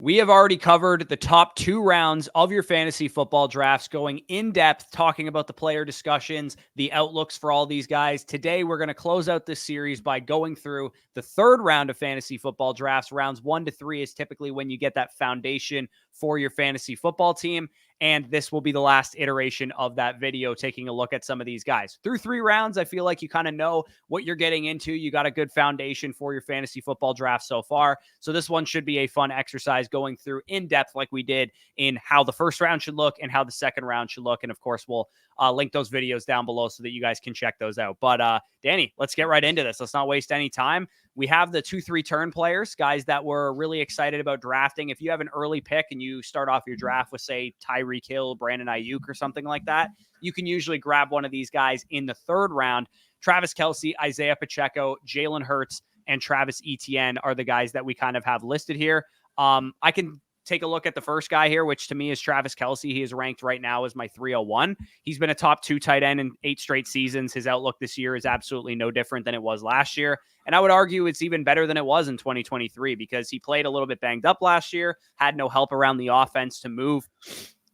We have already covered the top 2 rounds of your fantasy football drafts, going in depth, talking about the player discussions, the outlooks for all these guys. Today, we're going to close out this series by going through the 3rd round of fantasy football drafts. Rounds 1 to 3 is typically when you get that foundation for your fantasy football team. And this will be the last iteration of that video, taking a look at some of these guys. Through 3 rounds, I feel like you kind of know what you're getting into. You got a good foundation for your fantasy football draft so far. So this one should be a fun exercise going through in depth like we did in how the 1st round should look and how the 2nd round should look. And of course, we'll link those videos down below so that you guys can check those out. But Danny, let's get right into this. Let's not waste any time. We have the 2-3 turn players, guys that we're really excited about drafting. If you have an early pick and you start off your draft with, say, Tyreek Hill, Brandon Ayuk, or something like that, you can usually grab one of these guys in the 3rd round. Travis Kelce, Isiah Pacheco, Jalen Hurts, and Travis Etienne are the guys that we kind of have listed here. I can take a look at the first guy here, which to me is Travis Kelce. He is ranked right now as my 301. He's been a top 2 tight end in 8 straight seasons. His outlook this year is absolutely no different than it was last year. And I would argue it's even better than it was in 2023 because he played a little bit banged up last year, had no help around the offense to move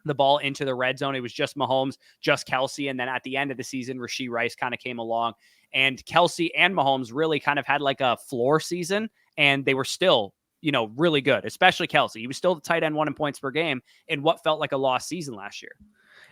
the ball into the red zone. It was just Mahomes, just Kelce. And then at the end of the season, Rashee Rice kind of came along. And Kelce and Mahomes really kind of had like a floor season, and they were still, really good, especially Kelce. He was still the tight end 1 in points per game in what felt like a lost season last year.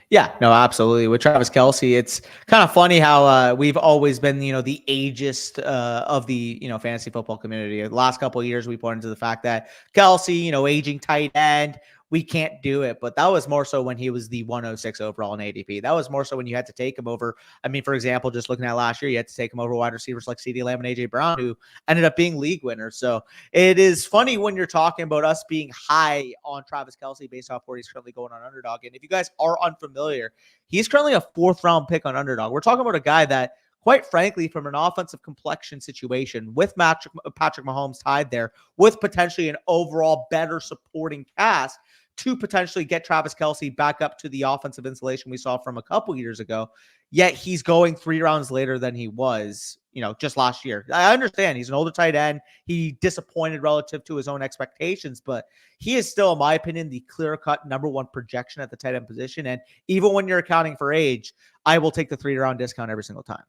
Yeah, no, absolutely. With Travis Kelce, it's kind of funny how we've always been, the ageist of the, fantasy football community. The last couple of years, we pointed to the fact that Kelce, aging tight end, we can't do it. But that was more so when he was the 106 overall in ADP. That was more so when you had to take him over. I mean, for example, just looking at last year, you had to take him over wide receivers like CeeDee Lamb and A.J. Brown, who ended up being league winners. So it is funny when you're talking about us being high on Travis Kelce based off where he's currently going on underdog. And if you guys are unfamiliar, he's currently a 4th round pick on underdog. We're talking about a guy that, quite frankly, from an offensive complexion situation with Patrick Mahomes tied there, with potentially an overall better supporting cast, to potentially get Travis Kelce back up to the offensive insulation we saw from a couple years ago. Yet he's going 3 rounds later than he was, just last year. I understand he's an older tight end. He disappointed relative to his own expectations, but he is still, in my opinion, the clear-cut number 1 projection at the tight end position. And even when you're accounting for age, I will take the 3-round discount every single time.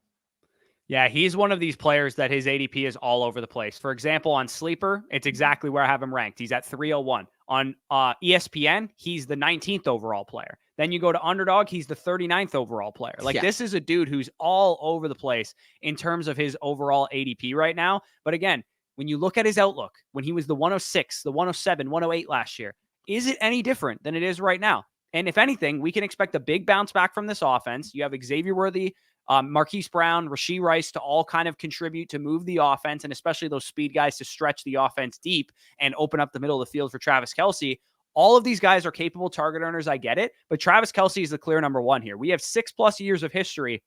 Yeah, he's one of these players that his ADP is all over the place. For example, on Sleeper, it's exactly where I have him ranked. He's at 301. On ESPN, he's the 19th overall player. Then you go to Underdog, he's the 39th overall player. This is a dude who's all over the place in terms of his overall ADP right now. But again, when you look at his outlook, when he was the 106, the 107, 108 last year, is it any different than it is right now? And if anything, we can expect a big bounce back from this offense. You have Xavier Worthy, Marquise Brown, Rashee Rice to all kind of contribute to move the offense, and especially those speed guys to stretch the offense deep and open up the middle of the field for Travis Kelce. All of these guys are capable target earners. I get it, but Travis Kelce is the clear number 1 here. We have 6+ years of history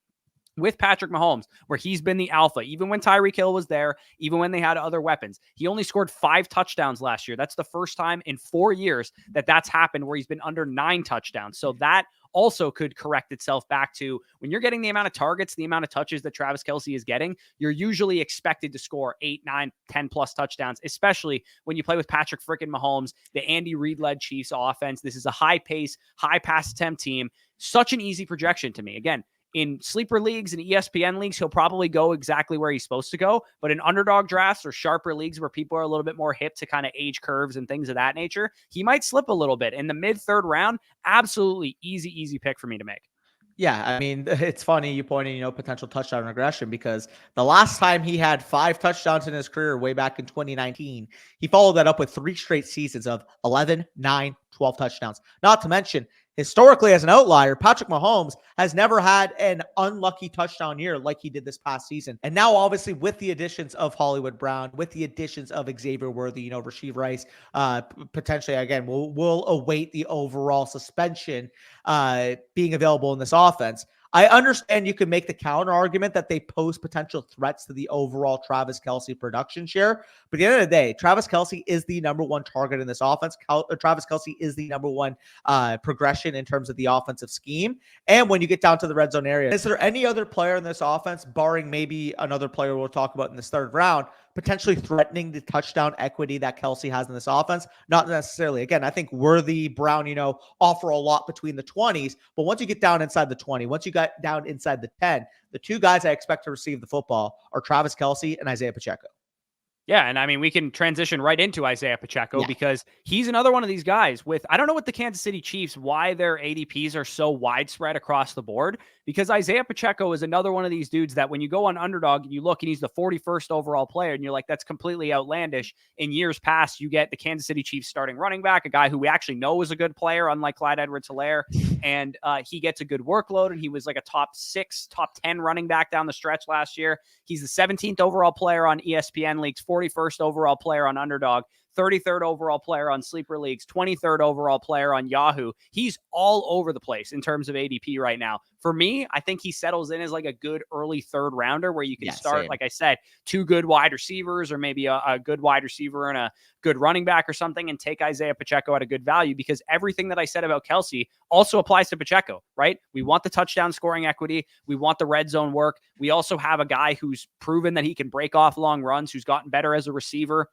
with Patrick Mahomes, where he's been the alpha, even when Tyreek Hill was there, even when they had other weapons. He only scored 5 touchdowns last year. That's the first time in 4 years that that's happened where he's been under 9 touchdowns. So that also could correct itself back to when you're getting the amount of targets, the amount of touches that Travis Kelce is getting, you're usually expected to score 8, 9, 10+ touchdowns, especially when you play with Patrick freaking Mahomes, the Andy Reid-led Chiefs offense. This is a high-pace, high-pass attempt team. Such an easy projection to me. Again, in sleeper leagues and ESPN leagues, he'll probably go exactly where he's supposed to go. But in underdog drafts or sharper leagues where people are a little bit more hip to kind of age curves and things of that nature, he might slip a little bit. In the mid-3rd round, absolutely easy pick for me to make. Yeah, I mean, it's funny you pointing, potential touchdown regression, because the last time he had 5 touchdowns in his career way back in 2019, he followed that up with 3 straight seasons of 11, 9, 12 touchdowns. Not to mention, historically, as an outlier, Patrick Mahomes has never had an unlucky touchdown year like he did this past season. And now, obviously, with the additions of Hollywood Brown, with the additions of Xavier Worthy, Rashee Rice, potentially, again, we'll await the overall suspension being available in this offense. I understand you could make the counter argument that they pose potential threats to the overall Travis Kelce production share. But at the end of the day, Travis Kelce is the number 1 target in this offense. Travis Kelce is the number 1 progression in terms of the offensive scheme. And when you get down to the red zone area, is there any other player in this offense, barring maybe another player we'll talk about in this 3rd round, potentially threatening the touchdown equity that Kelce has in this offense. Not necessarily. Again, I think Worthy, Brown, offer a lot between the 20s, but once you get down inside the 20, once you got down inside the 10, the two guys I expect to receive the football are Travis Kelce and Isiah Pacheco. Yeah, and I mean, we can transition right into Isiah Pacheco because he's another one of these guys with, I don't know what the Kansas City Chiefs, why their ADPs are so widespread across the board, because Isiah Pacheco is another one of these dudes that when you go on Underdog and you look and he's the 41st overall player and you're like, that's completely outlandish. In years past, you get the Kansas City Chiefs starting running back, a guy who we actually know is a good player, unlike Clyde Edwards-Helaire, and he gets a good workload, and he was like a top 10 running back down the stretch last year. He's the 17th overall player on ESPN Leagues, 41st overall player on Underdog, 33rd overall player on Sleeper Leagues, 23rd overall player on Yahoo. He's all over the place in terms of ADP right now. For me, I think he settles in as like a good early third rounder where you can start, same. like I said, two good wide receivers or maybe a good wide receiver and a good running back or something, and take Isiah Pacheco at a good value, because everything that I said about Kelce also applies to Pacheco, right? We want the touchdown scoring equity. We want the red zone work. We also have a guy who's proven that he can break off long runs, who's gotten better as a receiver,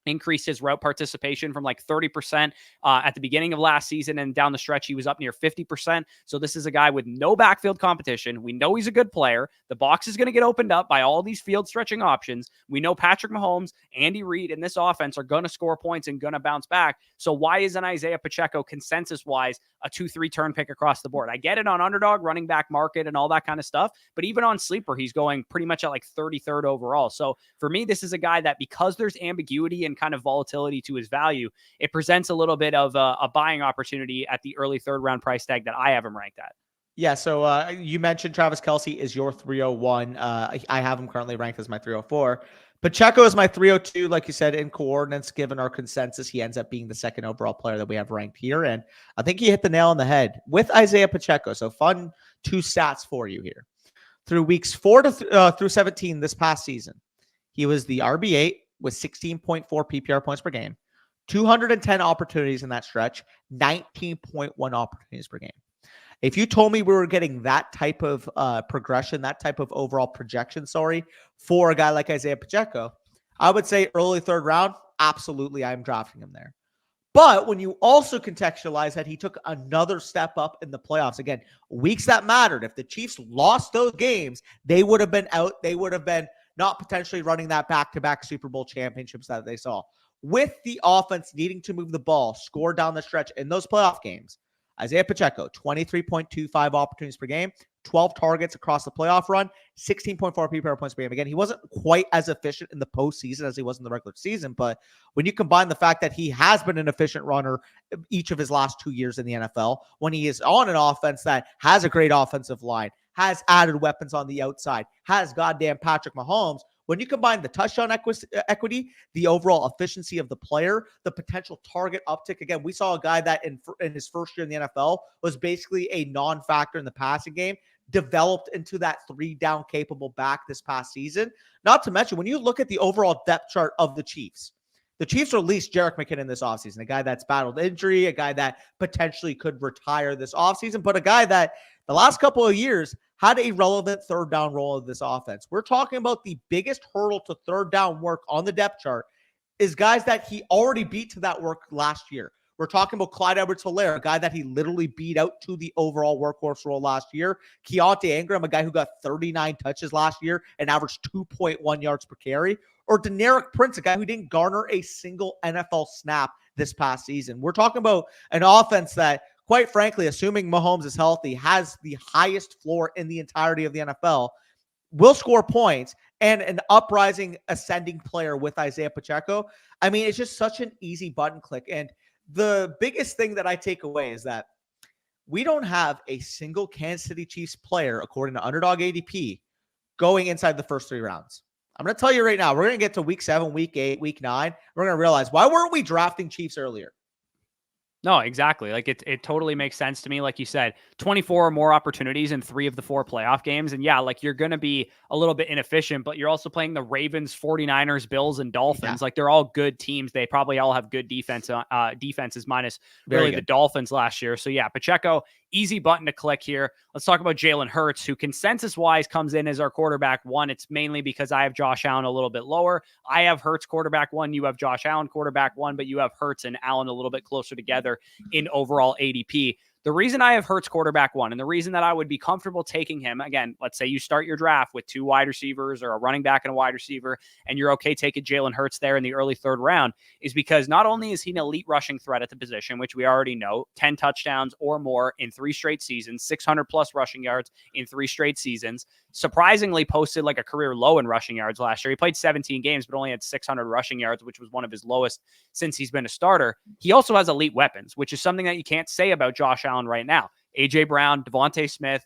increased his route participation from like 30% at the beginning of last season, and down the stretch he was up near 50%. So this is a guy with no backfield competition. We know he's a good player. The box is going to get opened up by all these field stretching options. We know Patrick Mahomes, Andy Reid, and this offense are going to score points and going to bounce back. So why isn't Isiah Pacheco consensus wise a 2-3 turn pick across the board? I get it on Underdog, running back market, and all that kind of stuff, but even on Sleeper, he's going pretty much at like 33rd overall. So for me, this is a guy that, because there's ambiguity and kind of volatility to his value, it presents a little bit of a buying opportunity at the early third round price tag that I have him ranked at. Yeah, so you mentioned Travis Kelce is your 301. I have him currently ranked as my 304. Pacheco is my 302, like you said, in coordinates. Given our consensus, he ends up being the second overall player that we have ranked here. And I think he hit the nail on the head with Isiah Pacheco. So fun two stats for you here. Through weeks 4 through 17 this past season, he was the RB8 with 16.4 PPR points per game, 210 opportunities in that stretch, 19.1 opportunities per game. If you told me we were getting that type of progression, that type of overall projection, for a guy like Isiah Pacheco, I would say early third round, absolutely, I'm drafting him there. But when you also contextualize that he took another step up in the playoffs, again, weeks that mattered. If the Chiefs lost those games, they would have been out. They would have been not potentially running that back-to-back Super Bowl championships that they saw. With the offense needing to move the ball, score down the stretch in those playoff games, Isiah Pacheco, 23.25 opportunities per game, 12 targets across the playoff run, 16.4 PPR points per game. Again, he wasn't quite as efficient in the postseason as he was in the regular season, but when you combine the fact that he has been an efficient runner each of his last 2 years in the NFL, when he is on an offense that has a great offensive line, has added weapons on the outside, has goddamn Patrick Mahomes, when you combine the touchdown equity, the overall efficiency of the player, the potential target uptick, again, we saw a guy that in his first year in the NFL was basically a non-factor in the passing game, developed into that 3-down capable back this past season. Not to mention, when you look at the overall depth chart of the Chiefs released Jerick McKinnon this offseason, a guy that's battled injury, a guy that potentially could retire this offseason, but a guy that the last couple of years had a relevant third down role of this offense. We're talking about the biggest hurdle to third down work on the depth chart is guys that he already beat to that work last year. We're talking about Clyde Edwards-Helaire, a guy that he literally beat out to the overall workhorse role last year. Keontae Ingram, a guy who got 39 touches last year and averaged 2.1 yards per carry. Or Deneric Prince, a guy who didn't garner a single NFL snap this past season. We're talking about an offense that, quite frankly, assuming Mahomes is healthy, has the highest floor in the entirety of the NFL, will score points, and an uprising, ascending player with Isiah Pacheco. I mean, it's just such an easy button click. And the biggest thing that I take away is that we don't have a single Kansas City Chiefs player, according to Underdog ADP, going inside the first 3 rounds. I'm going to tell you right now, we're going to get to week 7, week 8, week 9. We're going to realize, why weren't we drafting Chiefs earlier? No, exactly. Like it totally makes sense to me. Like you said, 24 or more opportunities in 3 of the 4 playoff games. And yeah, like you're going to be a little bit inefficient, but you're also playing the Ravens, 49ers, Bills, and Dolphins. Yeah. Like they're all good teams. They probably all have good defenses minus really the Dolphins last year. So yeah, Pacheco easy button to click here. Let's talk about Jalen Hurts, who consensus-wise comes in as our quarterback one. It's mainly because I have Josh Allen a little bit lower. I have Hurts quarterback one. You have Josh Allen quarterback one, but you have Hurts and Allen a little bit closer together in overall ADP. The reason I have Hurts quarterback one, and the reason that I would be comfortable taking him, again, let's say you start your draft with 2 wide receivers or a running back and a wide receiver, and you're okay taking Jalen Hurts there in the early 3rd round, is because not only is he an elite rushing threat at the position, which we already know, 10 touchdowns or more in 3 straight seasons, 600 plus rushing yards in 3 straight seasons, surprisingly posted like a career low in rushing yards last year. He played 17 games, but only had 600 rushing yards, which was one of his lowest since he's been a starter. He also has elite weapons, which is something that you can't say about Josh Allen right now. A.J. Brown, Devonta Smith,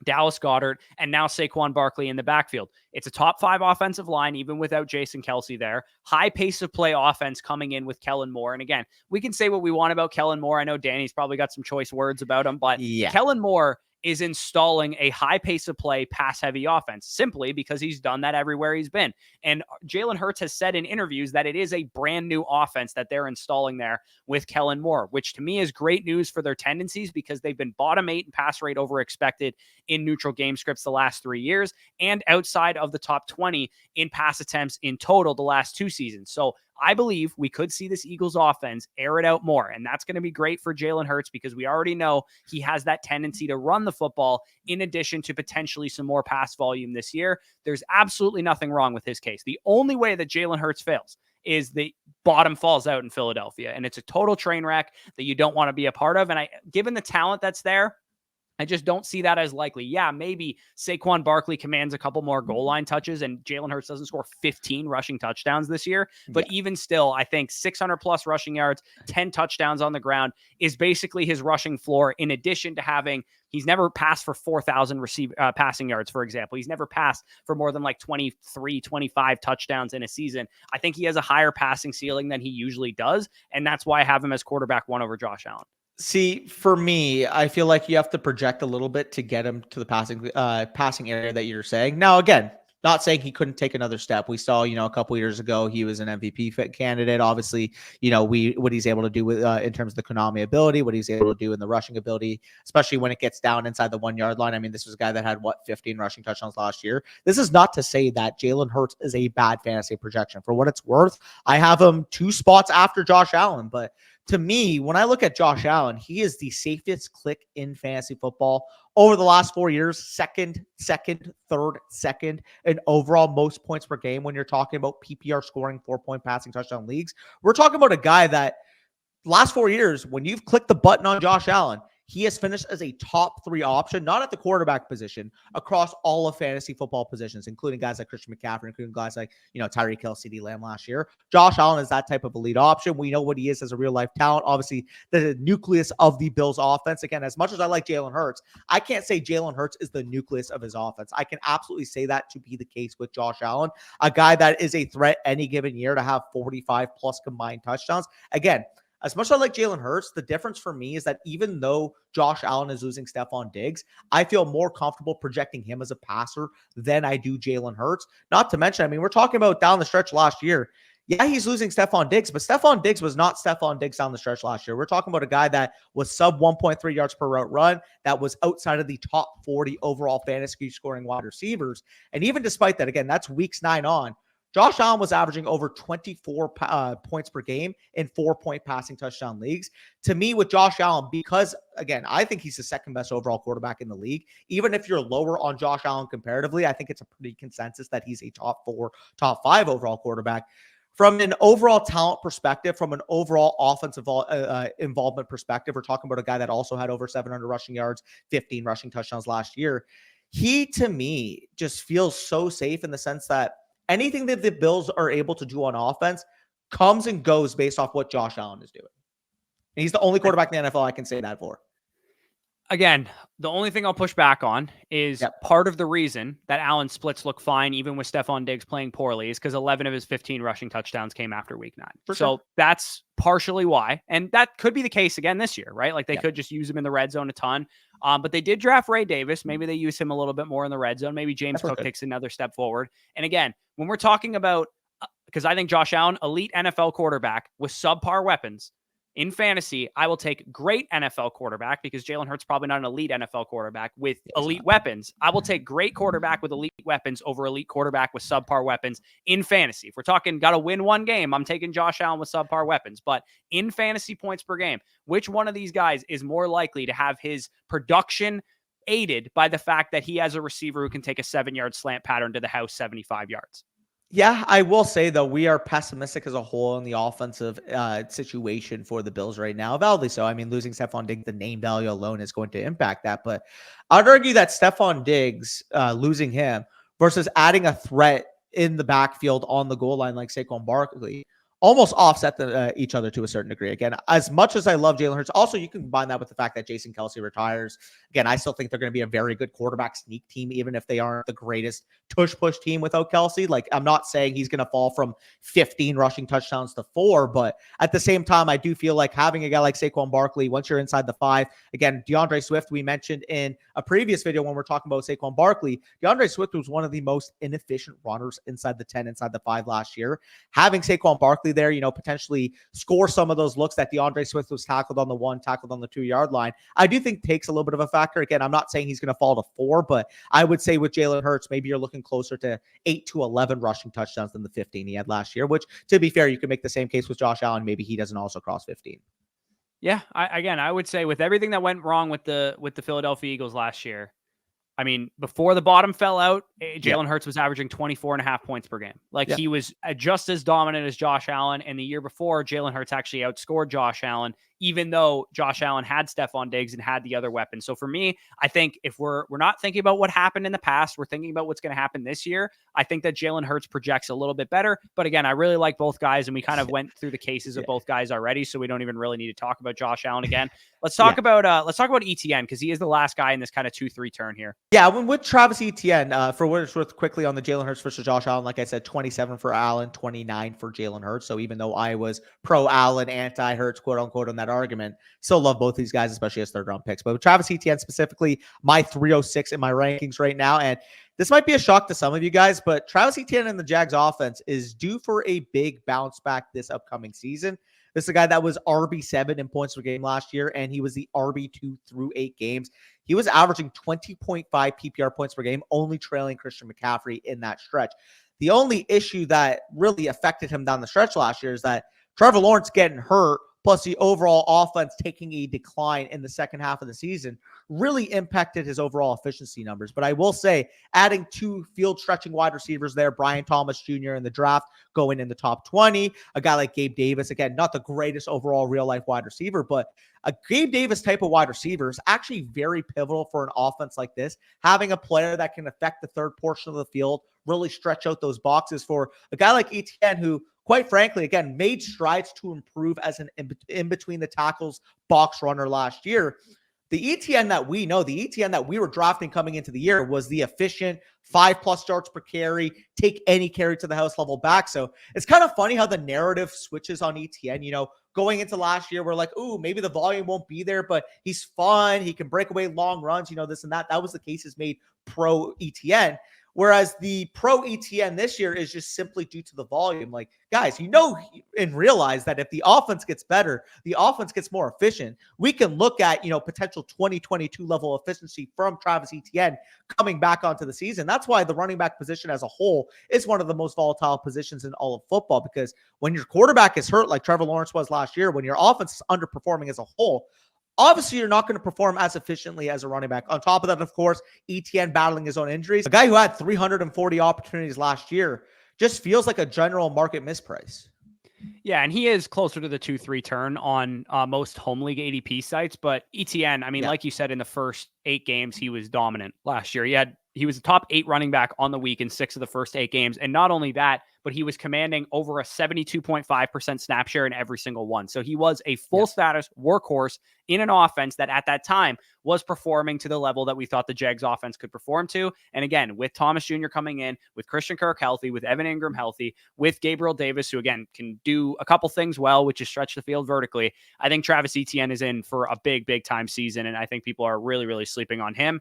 Dallas Goedert, and now Saquon Barkley in the backfield. It's a top 5 offensive line, even without Jason Kelce there. High pace of play offense coming in with Kellen Moore. And again, we can say what we want about Kellen Moore. I know Danny's probably got some choice words about him, but Kellen Moore is installing a high pace of play, pass heavy offense simply because he's done that everywhere he's been. And Jalen Hurts has said in interviews that it is a brand new offense that they're installing there with Kellen Moore, which to me is great news for their tendencies because they've been bottom 8 in pass rate over expected in neutral game scripts the last 3 years and outside of the top 20 in pass attempts in total the last 2 seasons. So I believe we could see this Eagles offense air it out more, and that's going to be great for Jalen Hurts because we already know he has that tendency to run the football in addition to potentially some more pass volume this year. There's absolutely nothing wrong with his case. The only way that Jalen Hurts fails is the bottom falls out in Philadelphia, and it's a total train wreck that you don't want to be a part of. And given the talent that's there, I just don't see that as likely. Yeah, maybe Saquon Barkley commands a couple more goal line touches and Jalen Hurts doesn't score 15 rushing touchdowns this year. But even still, I think 600 plus rushing yards, 10 touchdowns on the ground is basically his rushing floor in addition to having he's never passed for 4,000 passing yards, for example. He's never passed for more than like 23, 25 touchdowns in a season. I think he has a higher passing ceiling than he usually does. And that's why I have him as quarterback one over Josh Allen. See, for me, I feel like you have to project a little bit to get him to the passing area that you're saying. Now, again, not saying he couldn't take another step. We saw, a couple of years ago, he was an MVP fit candidate. Obviously, what he's able to do with in terms of the Konami ability, what he's able to do in the rushing ability, especially when it gets down inside the 1 yard line. I mean, this was a guy that had 15 rushing touchdowns last year. This is not to say that Jalen Hurts is a bad fantasy projection. For what it's worth, I have him 2 spots after Josh Allen, but to me, when I look at Josh Allen, he is the safest click in fantasy football over the last 4 years, second, third, second, and overall most points per game. When you're talking about PPR scoring 4-point passing touchdown leagues, we're talking about a guy that last 4 years, when you've clicked the button on Josh Allen, he has finished as a top 3 option, not at the quarterback position, across all of fantasy football positions, including guys like Christian McCaffrey, including guys like, Tyreek Hill, CeeDee Lamb last year. Josh Allen is that type of elite option. We know what he is as a real life talent. Obviously, the nucleus of the Bills offense. Again, as much as I like Jalen Hurts, I can't say Jalen Hurts is the nucleus of his offense. I can absolutely say that to be the case with Josh Allen, a guy that is a threat any given year to have 45 plus combined touchdowns. Again, as much as I like Jalen Hurts, the difference for me is that even though Josh Allen is losing Stephon Diggs, I feel more comfortable projecting him as a passer than I do Jalen Hurts. Not to mention, we're talking about down the stretch last year. Yeah, he's losing Stephon Diggs, but Stephon Diggs was not Stephon Diggs down the stretch last year. We're talking about a guy that was sub 1.3 yards per route run, that was outside of the top 40 overall fantasy scoring wide receivers. And even despite that, again, that's weeks 9 on. Josh Allen was averaging over 24 points per game in 4-point passing touchdown leagues. To me, with Josh Allen, because, again, I think he's the second best overall quarterback in the league. Even if you're lower on Josh Allen comparatively, I think it's a pretty consensus that he's a top 4, top 5 overall quarterback. From an overall talent perspective, from an overall offensive involvement perspective, we're talking about a guy that also had over 700 rushing yards, 15 rushing touchdowns last year. He, to me, just feels so safe in the sense that anything that the Bills are able to do on offense comes and goes based off what Josh Allen is doing. And he's the only quarterback in the NFL I can say that for. Again, the only thing I'll push back on is part of the reason that Allen splits look fine, even with Stephon Diggs playing poorly, is because 11 of his 15 rushing touchdowns came after week 9. So that's partially why. And that could be the case again this year, right? Like they could just use him in the red zone a ton. But they did draft Ray Davis. Maybe they use him a little bit more in the red zone. Maybe James Cook takes another step forward. And again, when we're talking about, because I think Josh Allen, elite NFL quarterback with subpar weapons, In fantasy, I will take great NFL quarterback because Jalen Hurts probably not an elite NFL quarterback with elite weapons. I will take great quarterback with elite weapons over elite quarterback with subpar weapons in fantasy. If we're talking got to win one game, I'm taking Josh Allen with subpar weapons. But in fantasy points per game, which one of these guys is more likely to have his production aided by the fact that he has a receiver who can take a 7-yard slant pattern to the house 75 yards? Yeah, I will say, though, we are pessimistic as a whole in the offensive situation for the Bills right now. Validly so. I mean, losing Stephon Diggs, the name value alone is going to impact that. But I'd argue that Stephon Diggs, losing him versus adding a threat in the backfield on the goal line like Saquon Barkley almost offset each other to a certain degree. Again, as much as I love Jalen Hurts, also you can combine that with the fact that Jason Kelce retires. Again, I still think they're going to be a very good quarterback sneak team, even if they aren't the greatest push team without Kelce. Like, I'm not saying he's going to fall from 15 rushing touchdowns to 4, but at the same time, I do feel like having a guy like Saquon Barkley, once you're inside the 5, again, DeAndre Swift, we mentioned in a previous video when we're talking about Saquon Barkley, DeAndre Swift was one of the most inefficient runners inside the 10, inside the 5 last year. Having Saquon Barkley there, potentially score some of those looks that DeAndre Swift was tackled on the 1, tackled on the 2-yard line, I do think takes a little bit of a factor. Again, I'm not saying he's going to fall to 4, but I would say with Jalen Hurts, maybe you're looking closer to 8 to 11 rushing touchdowns than the 15 he had last year, which, to be fair, you can make the same case with Josh Allen. Maybe he doesn't also cross 15. Yeah, I would say with everything that went wrong with the Philadelphia Eagles last year, I mean, before the bottom fell out, Jalen Hurts was averaging 24.5 points per game. Like, he was just as dominant as Josh Allen. And the year before, Jalen Hurts actually outscored Josh Allen, even though Josh Allen had Stephon Diggs and had the other weapons. So for me, I think if we're not thinking about what happened in the past, we're thinking about what's going to happen this year. I think that Jalen Hurts projects a little bit better. But again, I really like both guys, and we kind of went through the cases of both guys already, so we don't even really need to talk about Josh Allen again. Let's talk about Etienne, because he is the last guy in this kind of 2-3 turn here. Yeah, with Travis Etienne, for what it's worth, quickly on the Jalen Hurts versus Josh Allen, like I said, 27 for Allen, 29 for Jalen Hurts. So even though I was pro Allen, anti Hurts, quote unquote, on that argument, still love both these guys, especially as 3rd round picks. But with Travis Etienne specifically, my 306 in my rankings right now, and this might be a shock to some of you guys, but Travis Etienne and the Jags offense is due for a big bounce back this upcoming season. This is a guy that was RB7 in points per game last year, and he was the RB2 through 8 games. He was averaging 20.5 PPR points per game, only trailing Christian McCaffrey in that stretch. The only issue that really affected him down the stretch last year is that Trevor Lawrence getting hurt, plus the overall offense taking a decline in the second half of the season, really impacted his overall efficiency numbers. But I will say, adding 2 field-stretching wide receivers there, Brian Thomas Jr. in the draft, going in the top 20, a guy like Gabe Davis, again, not the greatest overall real-life wide receiver, but a Gabe Davis type of wide receiver is actually very pivotal for an offense like this. Having a player that can affect the third portion of the field, really stretch out those boxes for a guy like Etienne, who, quite frankly, again, made strides to improve as an in-between the tackles box runner last year. The Etienne that we know, the Etienne that we were drafting coming into the year, was the efficient 5+ yards per carry, take any carry to the house level back. So it's kind of funny how the narrative switches on Etienne. Going into last year, we're like, ooh, maybe the volume won't be there, but he's fun. He can break away long runs, this and that. That was the cases made pro Etienne. Whereas the pro Etienne this year is just simply due to the volume. Like, guys, and realize that if the offense gets better, the offense gets more efficient, we can look at, potential 2022 level efficiency from Travis Etienne coming back onto the season. That's why the running back position as a whole is one of the most volatile positions in all of football, because when your quarterback is hurt, like Trevor Lawrence was last year, when your offense is underperforming as a whole, obviously, you're not going to perform as efficiently as a running back. On top of that, of course, Etienne battling his own injuries. A guy who had 340 opportunities last year just feels like a general market misprice. Yeah, and he is closer to the 2-3 turn on most home league ADP sites. But Etienne, I mean, like you said, in the first 8 games, he was dominant last year. He was the top 8 running back on the week in 6 of the first 8 games. And not only that, but he was commanding over a 72.5% snap share in every single one. So he was a full status workhorse in an offense that at that time was performing to the level that we thought the Jags offense could perform to. And again, with Thomas Jr. coming in, with Christian Kirk healthy, with Evan Ingram healthy, with Gabriel Davis, who again can do a couple things well, which is stretch the field vertically, I think Travis Etienne is in for a big time season. And I think people are really, really sleeping on him.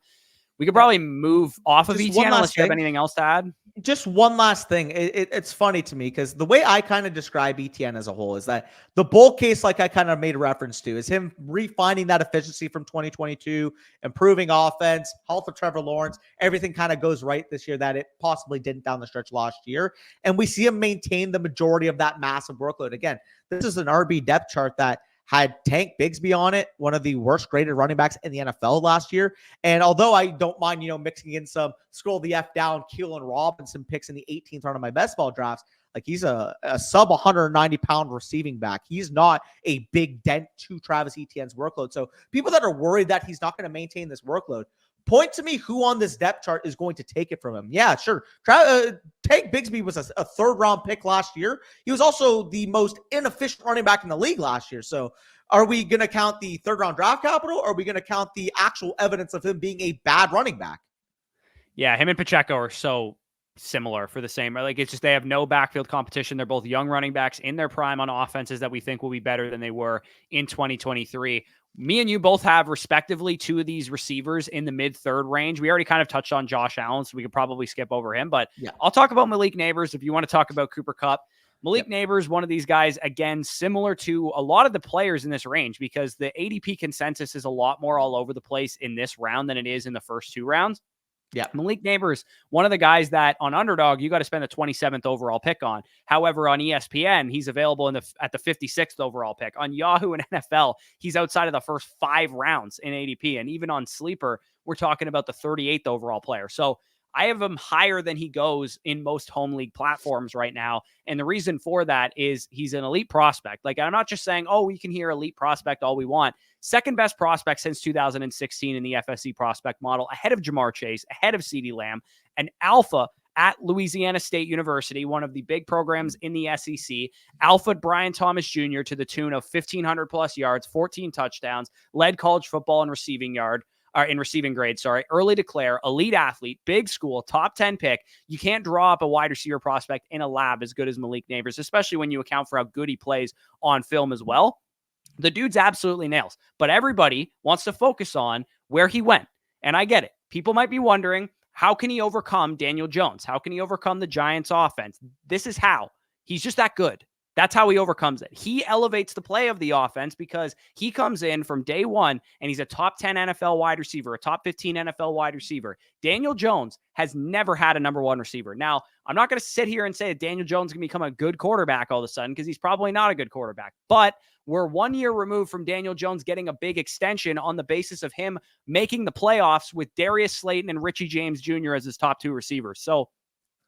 We could probably move off of Just Etienne one last unless you have thing. anything else to add. Just one last thing. It's funny to me because the way I kind of describe Etienne as a whole is that the bull case, like I kind of made a reference to, is him refining that efficiency from 2022, improving offense, health of Trevor Lawrence. Everything kind of goes right this year that it possibly didn't down the stretch last year. And we see him maintain the majority of that massive workload. Again, this is an RB depth chart that had Tank Bigsby on it, one of the worst graded running backs in the NFL last year. And although I don't mind, mixing in some scroll the F down, Keelan Robinson picks in the 18th round of my best ball drafts, like he's a sub 190-pound receiving back. He's not a big dent to Travis Etienne's workload. So people that are worried that he's not going to maintain this workload, point to me who on this depth chart is going to take it from him. Yeah, sure. Tank Bigsby was a third-round pick last year. He was also the most inefficient running back in the league last year. So are we going to count the third-round draft capital, or are we going to count the actual evidence of him being a bad running back? Yeah, him and Pacheco are so similar for the same. Like, it's just they have no backfield competition. They're both young running backs in their prime on offenses that we think will be better than they were in 2023. Me and you both have respectively two of these receivers in the mid-third range. We already kind of touched on Josh Allen, so we could probably skip over him. But yeah, I'll talk about Malik Nabers if you want to talk about Cooper Kupp. Malik Nabers, one of these guys, again, similar to a lot of the players in this range, because the ADP consensus is a lot more all over the place in this round than it is in the first two rounds. Yeah, Malik Nabers, one of the guys that on Underdog, you got to spend the 27th overall pick on. However, on ESPN, he's available at the 56th overall pick. On Yahoo and NFL, he's outside of the first 5 rounds in ADP. And even on Sleeper, we're talking about the 38th overall player. So I have him higher than he goes in most home league platforms right now. And the reason for that is he's an elite prospect. Like, I'm not just saying, oh, we can hear elite prospect all we want. Second best prospect since 2016 in the FSC prospect model, ahead of Jamar Chase, ahead of CeeDee Lamb, an alpha at Louisiana State University, one of the big programs in the SEC, alpha Brian Thomas Jr. to the tune of 1,500 plus yards, 14 touchdowns, led college football in receiving grade, early declare, elite athlete, big school, top 10 pick. You can't draw up a wide receiver prospect in a lab as good as Malik Nabers, especially when you account for how good he plays on film as well. The dude's absolutely nails, but everybody wants to focus on where he went. And I get it. People might be wondering, how can he overcome Daniel Jones? How can he overcome the Giants offense? This is how. He's just that good. That's how he overcomes it. He elevates the play of the offense because he comes in from day one and he's a top 10 NFL wide receiver, a top 15 NFL wide receiver. Daniel Jones has never had a number one receiver. Now, I'm not going to sit here and say that Daniel Jones can become a good quarterback all of a sudden, because he's probably not a good quarterback. But we're 1 year removed from Daniel Jones getting a big extension on the basis of him making the playoffs with Darius Slayton and Richie James Jr. as his top 2 receivers. So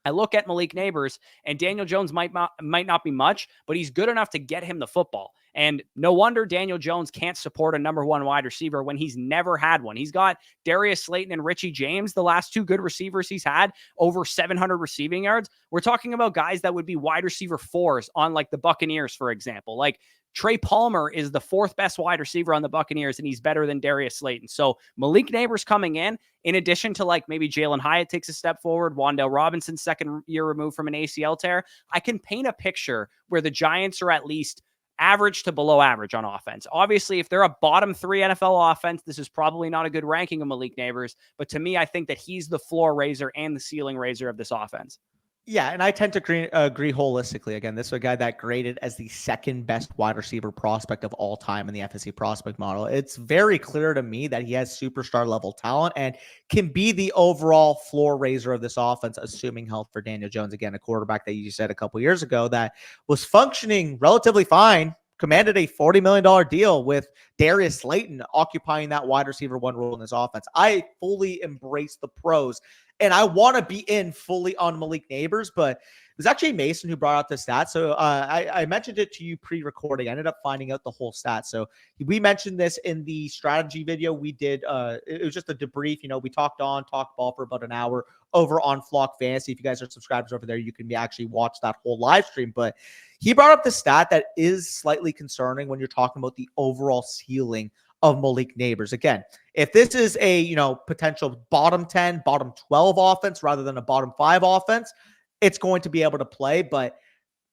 I look at Malik Nabers, and Daniel Jones might not be much, but he's good enough to get him the football. And no wonder Daniel Jones can't support a number one wide receiver when he's never had one. He's got Darius Slayton and Richie James, the last 2 good receivers he's had, over 700 receiving yards. We're talking about guys that would be wide receiver 4s on, like, the Buccaneers, for example. Like, Trey Palmer is the 4th best wide receiver on the Buccaneers, and he's better than Darius Slayton. So Malik Nabers coming in addition to, like, maybe Jalen Hyatt takes a step forward, Wan'Dale Robinson's second year removed from an ACL tear, I can paint a picture where the Giants are at least average to below average on offense. Obviously, if they're a bottom 3 NFL offense, this is probably not a good ranking of Malik Nabers. But to me, I think that he's the floor raiser and the ceiling raiser of this offense. Yeah, and I tend to agree holistically. Again, this is a guy that graded as the second best wide receiver prospect of all time in the FSC prospect model. It's very clear to me that he has superstar level talent and can be the overall floor raiser of this offense, assuming health for Daniel Jones. Again, a quarterback that you said a couple years ago that was functioning relatively fine, commanded a $40 million deal with Darius Slayton occupying that wide receiver 1 role in this offense. I fully embrace the pros, and I want to be in fully on Malik Nabers, but it was actually Mason who brought out the stat. So I mentioned it to you pre-recording. I ended up finding out the whole stat. So we mentioned this in the strategy video we did. It was just a debrief. We talked ball for about an hour over on Flock Fantasy. If you guys are subscribers over there, you can actually watch that whole live stream. But he brought up the stat that is slightly concerning when you're talking about the overall ceiling of Malik Nabers. Again, if this is a, potential bottom 10, bottom 12 offense rather than a bottom 5 offense, it's going to be able to play. But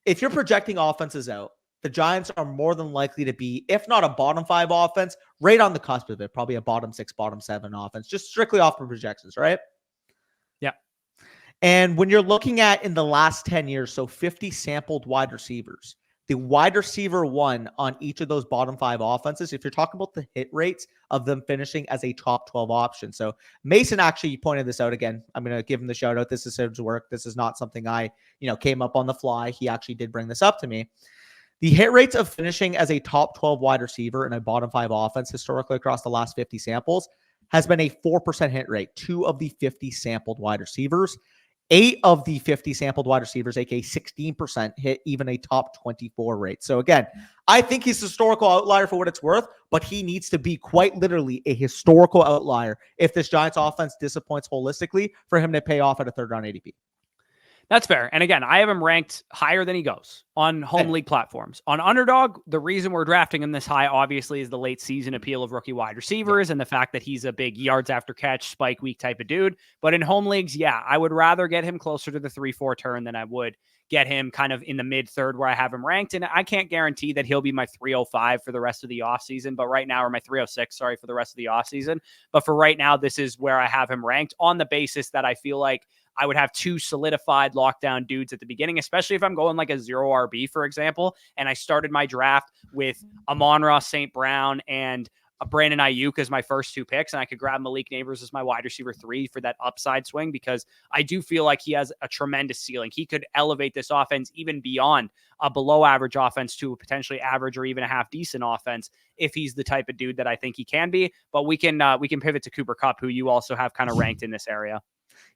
if you're projecting offenses out, the Giants are more than likely to be, if not a bottom 5 offense, right on the cusp of it, probably a bottom 6, bottom 7 offense, just strictly off the projections, right? Yeah. And when you're looking at in the last 10 years, so 50 sampled wide receivers, the wide receiver one on each of those bottom 5 offenses, if you're talking about the hit rates of them finishing as a top 12 option. So Mason actually pointed this out again. I'm going to give him the shout out. This is his work. This is not something I, came up on the fly. He actually did bring this up to me. The hit rates of finishing as a top 12 wide receiver in a bottom 5 offense historically across the last 50 samples has been a 4% hit rate. 2 of the 50 sampled wide receivers. 8 of the 50 sampled wide receivers, aka 16%, hit even a top 24 rate. So again, I think he's a historical outlier for what it's worth, but he needs to be quite literally a historical outlier if this Giants offense disappoints holistically for him to pay off at a 3rd round ADP. That's fair. And again, I have him ranked higher than he goes on home league platforms. On Underdog, the reason we're drafting him this high, obviously, is the late season appeal of rookie wide receivers and the fact that he's a big yards after catch, spike week type of dude. But in home leagues, yeah, I would rather get him closer to the 3-4 turn than I would get him kind of in the mid-3rd where I have him ranked. And I can't guarantee that he'll be my 305 for the rest of the offseason, but right now, or my 306, sorry, for the rest of the offseason. But for right now, this is where I have him ranked on the basis that I feel like I would have 2 solidified lockdown dudes at the beginning, especially if I'm going like a 0 RB, for example, and I started my draft with Amon-Ra St. Brown and Brandon Ayuk as my first 2 picks, and I could grab Malik Nabers as my wide receiver 3 for that upside swing, because I do feel like he has a tremendous ceiling. He could elevate this offense even beyond a below average offense to a potentially average or even a half decent offense if he's the type of dude that I think he can be. But we can pivot to Cooper Kupp, who you also have kind of ranked in this area.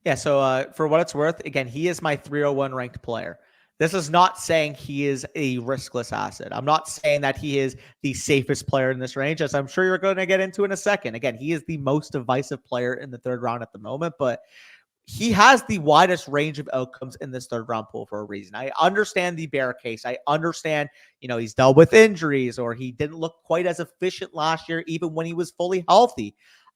Yeah, so for what it's worth, again, he is my 301 ranked player. This is not saying he is a riskless asset. I'm not saying that he is the safest player in this range, as I'm sure you're going to get into in a second. Again, he is the most divisive player in the 3rd round at the moment, but he has the widest range of outcomes in this 3rd round pool for a reason. I understand the bear case. I understand, he's dealt with injuries or he didn't look quite as efficient last year, even when he was fully healthy.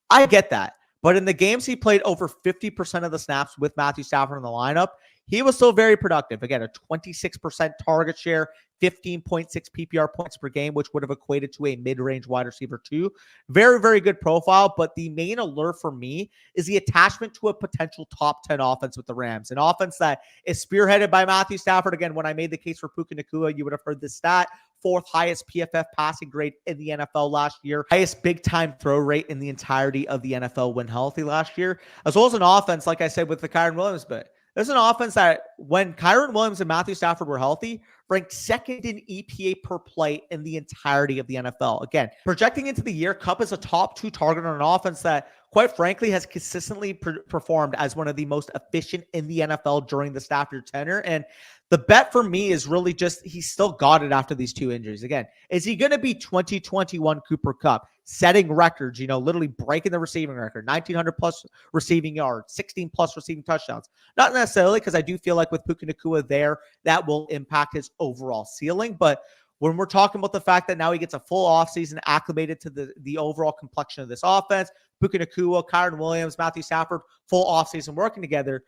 I get that. But in the games he played over 50% of the snaps with Matthew Stafford in the lineup, he was still very productive. Again, a 26% target share, 15.6 PPR points per game, which would have equated to a mid-range wide receiver 2. Very, very good profile. But the main allure for me is the attachment to a potential top 10 offense with the Rams. An offense that is spearheaded by Matthew Stafford. Again, when I made the case for Puka Nacua, you would have heard this stat. 4th highest PFF passing grade in the NFL last year. Highest big-time throw rate in the entirety of the NFL when healthy last year. As well as an offense, like I said, with the Kyren Williams bit. There's an offense that when Kyren Williams and Matthew Stafford were healthy, ranked 2nd in EPA per play in the entirety of the NFL. Again, projecting into the year, Kupp is a top 2 target on an offense that, quite frankly, has consistently performed as one of the most efficient in the NFL during the Stafford tenure. And the bet for me is really just he's still got it after these 2 injuries. Again, is he going to be 2021 Cooper Kupp, setting records, literally breaking the receiving record, 1,900 plus receiving yards, 16 plus receiving touchdowns? Not necessarily, because I do feel like with Puka Nacua there, that will impact his overall ceiling. But when we're talking about the fact that now he gets a full offseason acclimated to the overall complexion of this offense, Puka Nacua, Kyren Williams, Matthew Stafford, full offseason working together.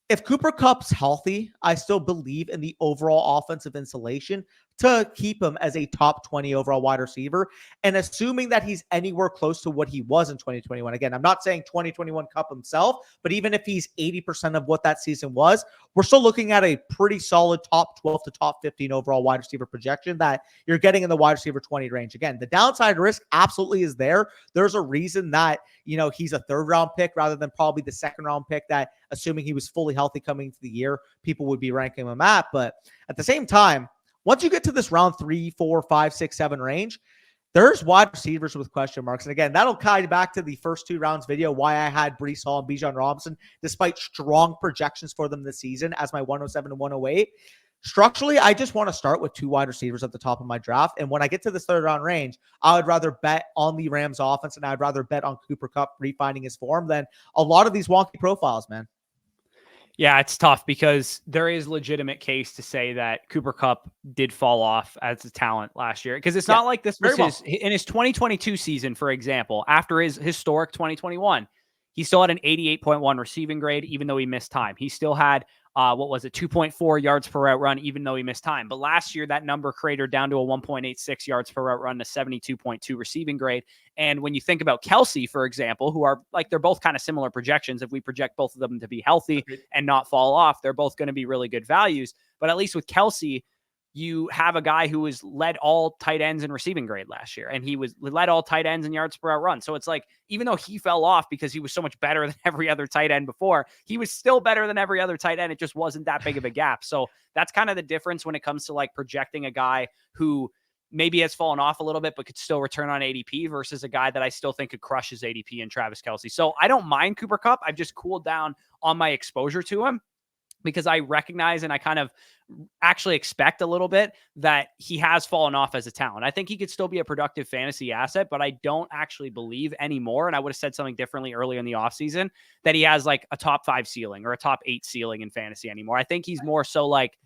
If Cooper Kupp's healthy, I still believe in the overall offensive insulation to keep him as a top 20 overall wide receiver. And assuming that he's anywhere close to what he was in 2021. Again, I'm not saying 2021 Kupp himself, but even if he's 80% of what that season was, we're still looking at a pretty solid top 12 to top 15 overall wide receiver projection that you're getting in the wide receiver 20 range. Again, the downside risk absolutely is there. There's a reason that, he's a 3rd round pick rather than probably the 2nd round pick that, assuming he was fully healthy coming into the year, people would be ranking him at. But at the same time, once you get to this round 3, 4, 5, 6, 7 range, there's wide receivers with question marks. And again, that'll tie back to the first 2 rounds video, why I had Breece Hall and Bijan Robinson, despite strong projections for them this season as my 107 and 108. Structurally, I just want to start with 2 wide receivers at the top of my draft. And when I get to this 3rd round range, I would rather bet on the Rams offense and I'd rather bet on Cooper Kupp refining his form than a lot of these wonky profiles, man. Yeah, it's tough because there is legitimate case to say that Cooper Kupp did fall off as a talent last year. Because it's not like this was in his 2022 season, for example, after his historic 2021, he still had an 88.1 receiving grade, even though he missed time. He still had what was it, 2.4 yards per route run, even though he missed time. But last year, that number cratered down to a 1.86 yards per route run, to 72.2 receiving grade. And when you think about Kelce, for example, who are like, they're both kind of similar projections. If we project both of them to be healthy and not fall off, they're both going to be really good values. But at least with Kelce, you have a guy who was led all tight ends in receiving grade last year, and he was led all tight ends in yards per route run. So it's like, even though he fell off because he was so much better than every other tight end before, he was still better than every other tight end. It just wasn't that big of a gap. So that's kind of the difference when it comes to like projecting a guy who maybe has fallen off a little bit, but could still return on ADP versus a guy that I still think could crush his ADP in Travis Kelce. So I don't mind Cooper Kupp. I've just cooled down on my exposure to him, because I recognize and I kind of actually expect a little bit that he has fallen off as a talent. I think he could still be a productive fantasy asset, but I don't actually believe anymore, and I would have said something differently earlier in the offseason, that he has like a top 5 ceiling or a top 8 ceiling in fantasy anymore. I think he's more so like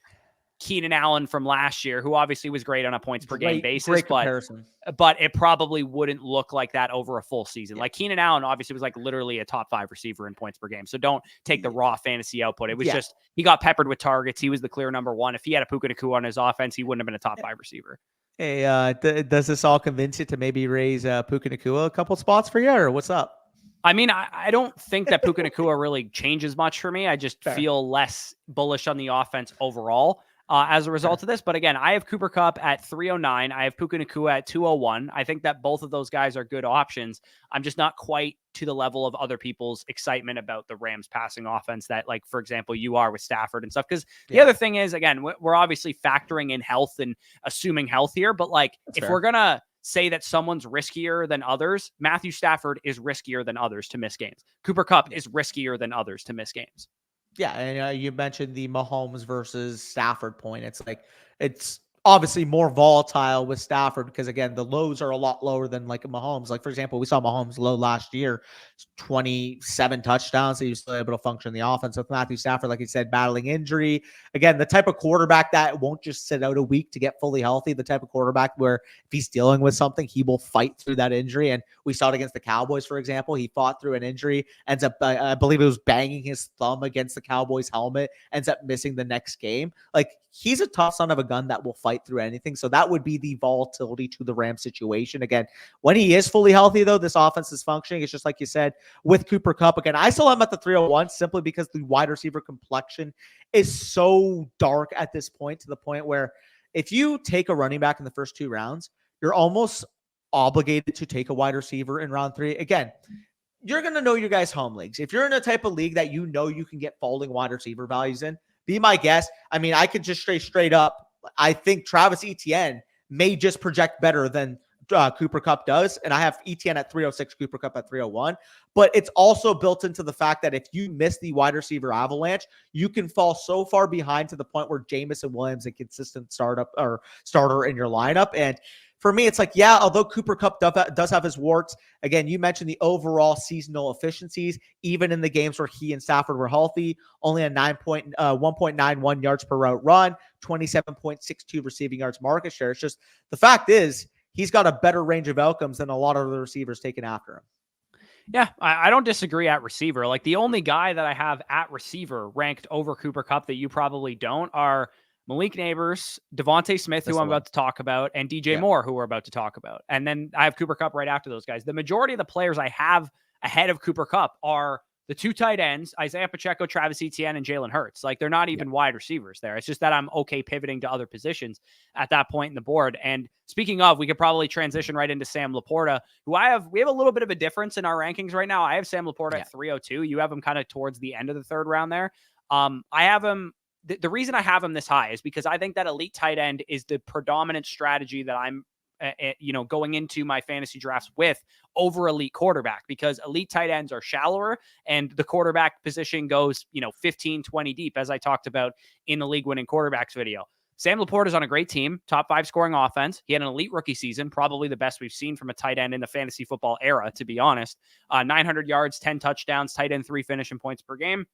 Keenan Allen from last year, who obviously was great on a points per game basis, great comparison. But it probably wouldn't look like that over a full season. Like Keenan Allen obviously was like literally a top 5 receiver in points per game. So don't take the raw fantasy output. It was just, he got peppered with targets. He was the clear number 1. If he had a Puka Nacua on his offense, he wouldn't have been a top 5 receiver. Hey, does this all convince you to maybe raise Puka Nacua a couple spots for you, or what's up? I mean, I don't think that Puka Nacua really changes much for me. I just feel less bullish on the offense overall as a result of this. But again, I have Cooper Kupp at 309. I have Puka Nacua at 201. I think that both of those guys are good options. I'm just not quite to the level of other people's excitement about the Rams passing offense that, like, for example, you are with Stafford and stuff. Because the other thing is, again, we're obviously factoring in health and assuming health here. But like, if we're going to say that someone's riskier than others, Matthew Stafford is riskier than others to miss games. Cooper Kupp is riskier than others to miss games. Yeah, and you mentioned the Mahomes versus Stafford point. It's like, it's obviously more volatile with Stafford because, again, the lows are a lot lower than like Mahomes. Like, for example, we saw Mahomes low last year, 27 touchdowns. So he was still able to function in the offense. With Matthew Stafford, like you said, battling injury. Again, the type of quarterback that won't just sit out a week to get fully healthy. The type of quarterback where if he's dealing with something, he will fight through that injury. And we saw it against the Cowboys, for example. He fought through an injury, ends up, I believe it was banging his thumb against the Cowboys helmet, ends up missing the next game. Like, he's a tough son of a gun that will fight through anything. So that would be the volatility to the Rams situation. Again, when he is fully healthy, though, this offense is functioning. It's just like you said with Cooper Kupp. Again, I still have him at the 301 simply because the wide receiver complexion is so dark at this point, to the point where if you take a running back in the first 2 rounds, you're almost obligated to take a wide receiver in round 3. Again, you're going to know your guys' home leagues. If you're in a type of league that you know you can get folding wide receiver values in, be my guest. I mean, I could just straight up, I think Travis Etienne may just project better than Cooper Kupp does. And I have Etienne at 306, Cooper Kupp at 301. But it's also built into the fact that if you miss the wide receiver avalanche, you can fall so far behind to the point where Jamison Williams, a consistent starter in your lineup. And for me, it's like, yeah, although Cooper Kupp does have his warts, again, you mentioned the overall seasonal efficiencies, even in the games where he and Stafford were healthy, only a 1.91 yards per route run, 27.62 receiving yards market share. It's just, the fact is, he's got a better range of outcomes than a lot of the receivers taken after him. Yeah, I don't disagree at receiver. Like, the only guy that I have at receiver ranked over Cooper Kupp that you probably don't are Malik Nabers, Devonta Smith, who I'm about to talk about, and DJ Moore, who we're about to talk about. And then I have Cooper Kupp right after those guys. The majority of the players I have ahead of Cooper Kupp are the 2 tight ends, Isiah Pacheco, Travis Etienne, and Jalen Hurts. Like, they're not even wide receivers there. It's just that I'm okay pivoting to other positions at that point in the board. And speaking of, we could probably transition right into Sam Laporta, who we have a little bit of a difference in our rankings right now. I have Sam Laporta at 302. You have him kind of towards the end of the 3rd round there. I have him. The reason I have him this high is because I think that elite tight end is the predominant strategy that I'm going into my fantasy drafts with over elite quarterback, because elite tight ends are shallower and the quarterback position goes, 15, 20 deep, as I talked about in the league winning quarterbacks video. Sam Laporta is on a great team, top 5 scoring offense. He had an elite rookie season, probably the best we've seen from a tight end in the fantasy football era, to be honest. 900 yards, 10 touchdowns, tight end 3 finishing points per game.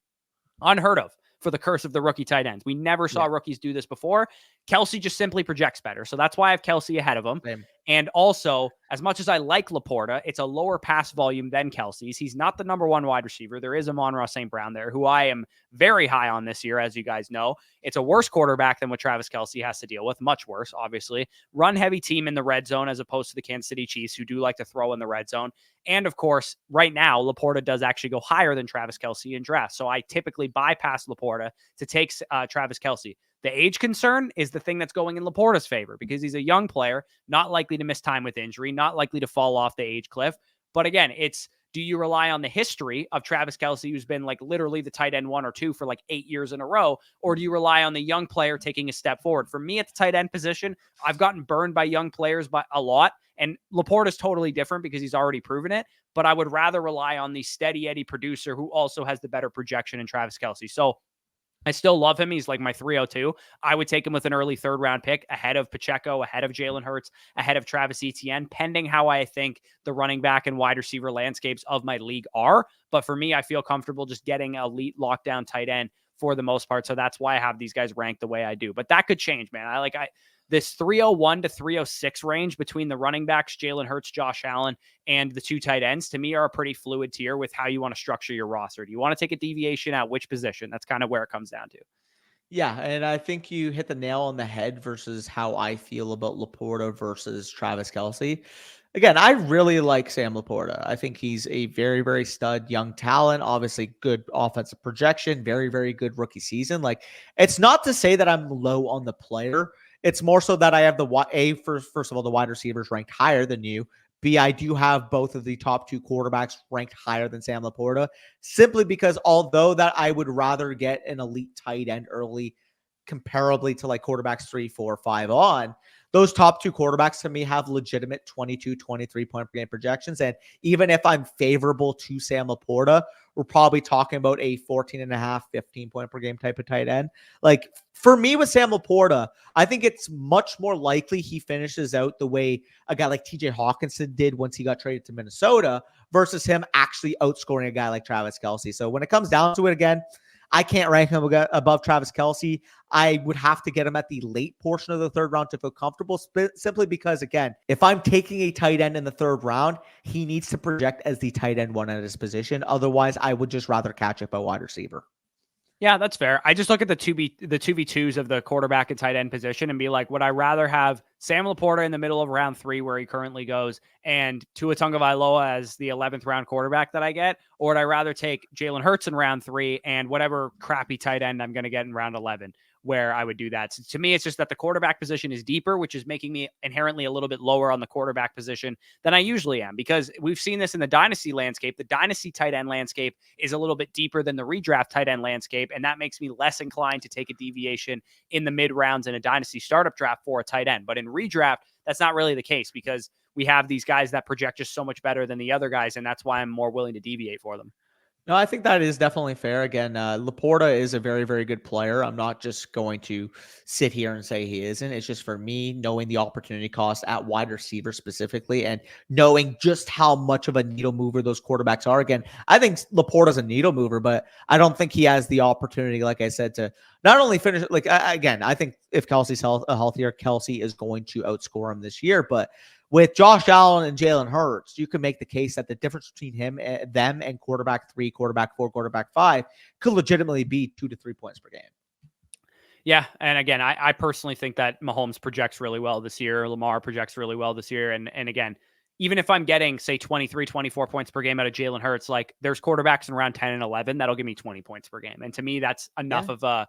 Unheard of for the curse of the rookie tight ends. We never saw rookies do this before. Kelce just simply projects better. So that's why I have Kelce ahead of him. And also, as much as I like Laporta, it's a lower pass volume than Kelce's. He's not the number one wide receiver. There is Amon-Ra St. Brown there, who I am very high on this year, as you guys know. It's a worse quarterback than what Travis Kelce has to deal with. Much worse, obviously. Run-heavy team in the red zone as opposed to the Kansas City Chiefs, who do like to throw in the red zone. And, of course, right now, Laporta does actually go higher than Travis Kelce in drafts. So I typically bypass Laporta to take Travis Kelce. The age concern is the thing that's going in Laporta's favor because he's a young player, not likely to miss time with injury, not likely to fall off the age cliff. But again, it's, do you rely on the history of Travis Kelce, who's been like literally the tight end 1 or 2 for like 8 years in a row, or do you rely on the young player taking a step forward? For me at the tight end position, I've gotten burned by young players by a lot, and Laporta's totally different because he's already proven it, but I would rather rely on the steady Eddie producer who also has the better projection in Travis Kelce. So I still love him. He's like my 302. I would take him with an early third round pick ahead of Pacheco, ahead of Jalen Hurts, ahead of Travis Etienne, pending how I think the running back and wide receiver landscapes of my league are. But for me, I feel comfortable just getting elite lockdown tight end for the most part. So that's why I have these guys ranked the way I do. But that could change, man. This 301 to 306 range between the running backs, Jalen Hurts, Josh Allen, and the 2 tight ends, to me, are a pretty fluid tier with how you want to structure your roster. Do you want to take a deviation at which position? That's kind of where it comes down to. Yeah, and I think you hit the nail on the head versus how I feel about Laporta versus Travis Kelce. Again, I really like Sam Laporta. I think he's a very, very stud young talent. Obviously, good offensive projection, very, very good rookie season. Like, it's not to say that I'm low on the player. It's more so that I have first of all, the wide receivers ranked higher than you. B, I do have both of the top 2 quarterbacks ranked higher than Sam Laporta, simply because although that I would rather get an elite tight end early, comparably to like quarterbacks 3, 4, 5 on, those top 2 quarterbacks to me have legitimate 22, 23 point per game projections. And even if I'm favorable to Sam Laporta, we're probably talking about a 14.5, 15 point per game type of tight end. Like, for me with Sam Laporta, I think it's much more likely he finishes out the way a guy like TJ Hawkinson did once he got traded to Minnesota versus him actually outscoring a guy like Travis Kelce. So when it comes down to it, again, I can't rank him above Travis Kelce. I would have to get him at the late portion of the third round to feel comfortable, simply because, again, if I'm taking a tight end in the third round, he needs to project as the tight end 1 at his position. Otherwise, I would just rather catch up a wide receiver. Yeah, that's fair. I just look at the 2v2s of the quarterback and tight end position and be like, would I rather have Sam Laporta in the middle of round 3 where he currently goes and Tua Tagovailoa as the 11th round quarterback that I get? Or would I rather take Jalen Hurts in round 3 and whatever crappy tight end I'm going to get in round 11? Where I would do that. So to me, it's just that the quarterback position is deeper, which is making me inherently a little bit lower on the quarterback position than I usually am, because we've seen this in the dynasty landscape. The dynasty tight end landscape is a little bit deeper than the redraft tight end landscape, and that makes me less inclined to take a deviation in the mid rounds in a dynasty startup draft for a tight end. But in redraft, that's not really the case because we have these guys that project just so much better than the other guys, and that's why I'm more willing to deviate for them. No, I think that is definitely fair. Again, Laporta is a very, very good player. I'm not just going to sit here and say he isn't. It's just for me, knowing the opportunity cost at wide receiver specifically and knowing just how much of a needle mover those quarterbacks are. Again, I think Laporta's a needle mover, but I don't think he has the opportunity, like I said, to not only finish, like, again, I think if Kelce's healthier, Kelce is going to outscore him this year, but with Josh Allen and Jalen Hurts, you can make the case that the difference between them and quarterback 3, quarterback 4, quarterback 5 could legitimately be 2 to 3 points per game. Yeah. And again, I personally think that Mahomes projects really well this year. Lamar projects really well this year. And again, even if I'm getting, say, 23, 24 points per game out of Jalen Hurts, like there's quarterbacks in round 10 and 11 that'll give me 20 points per game. And to me, that's enough of a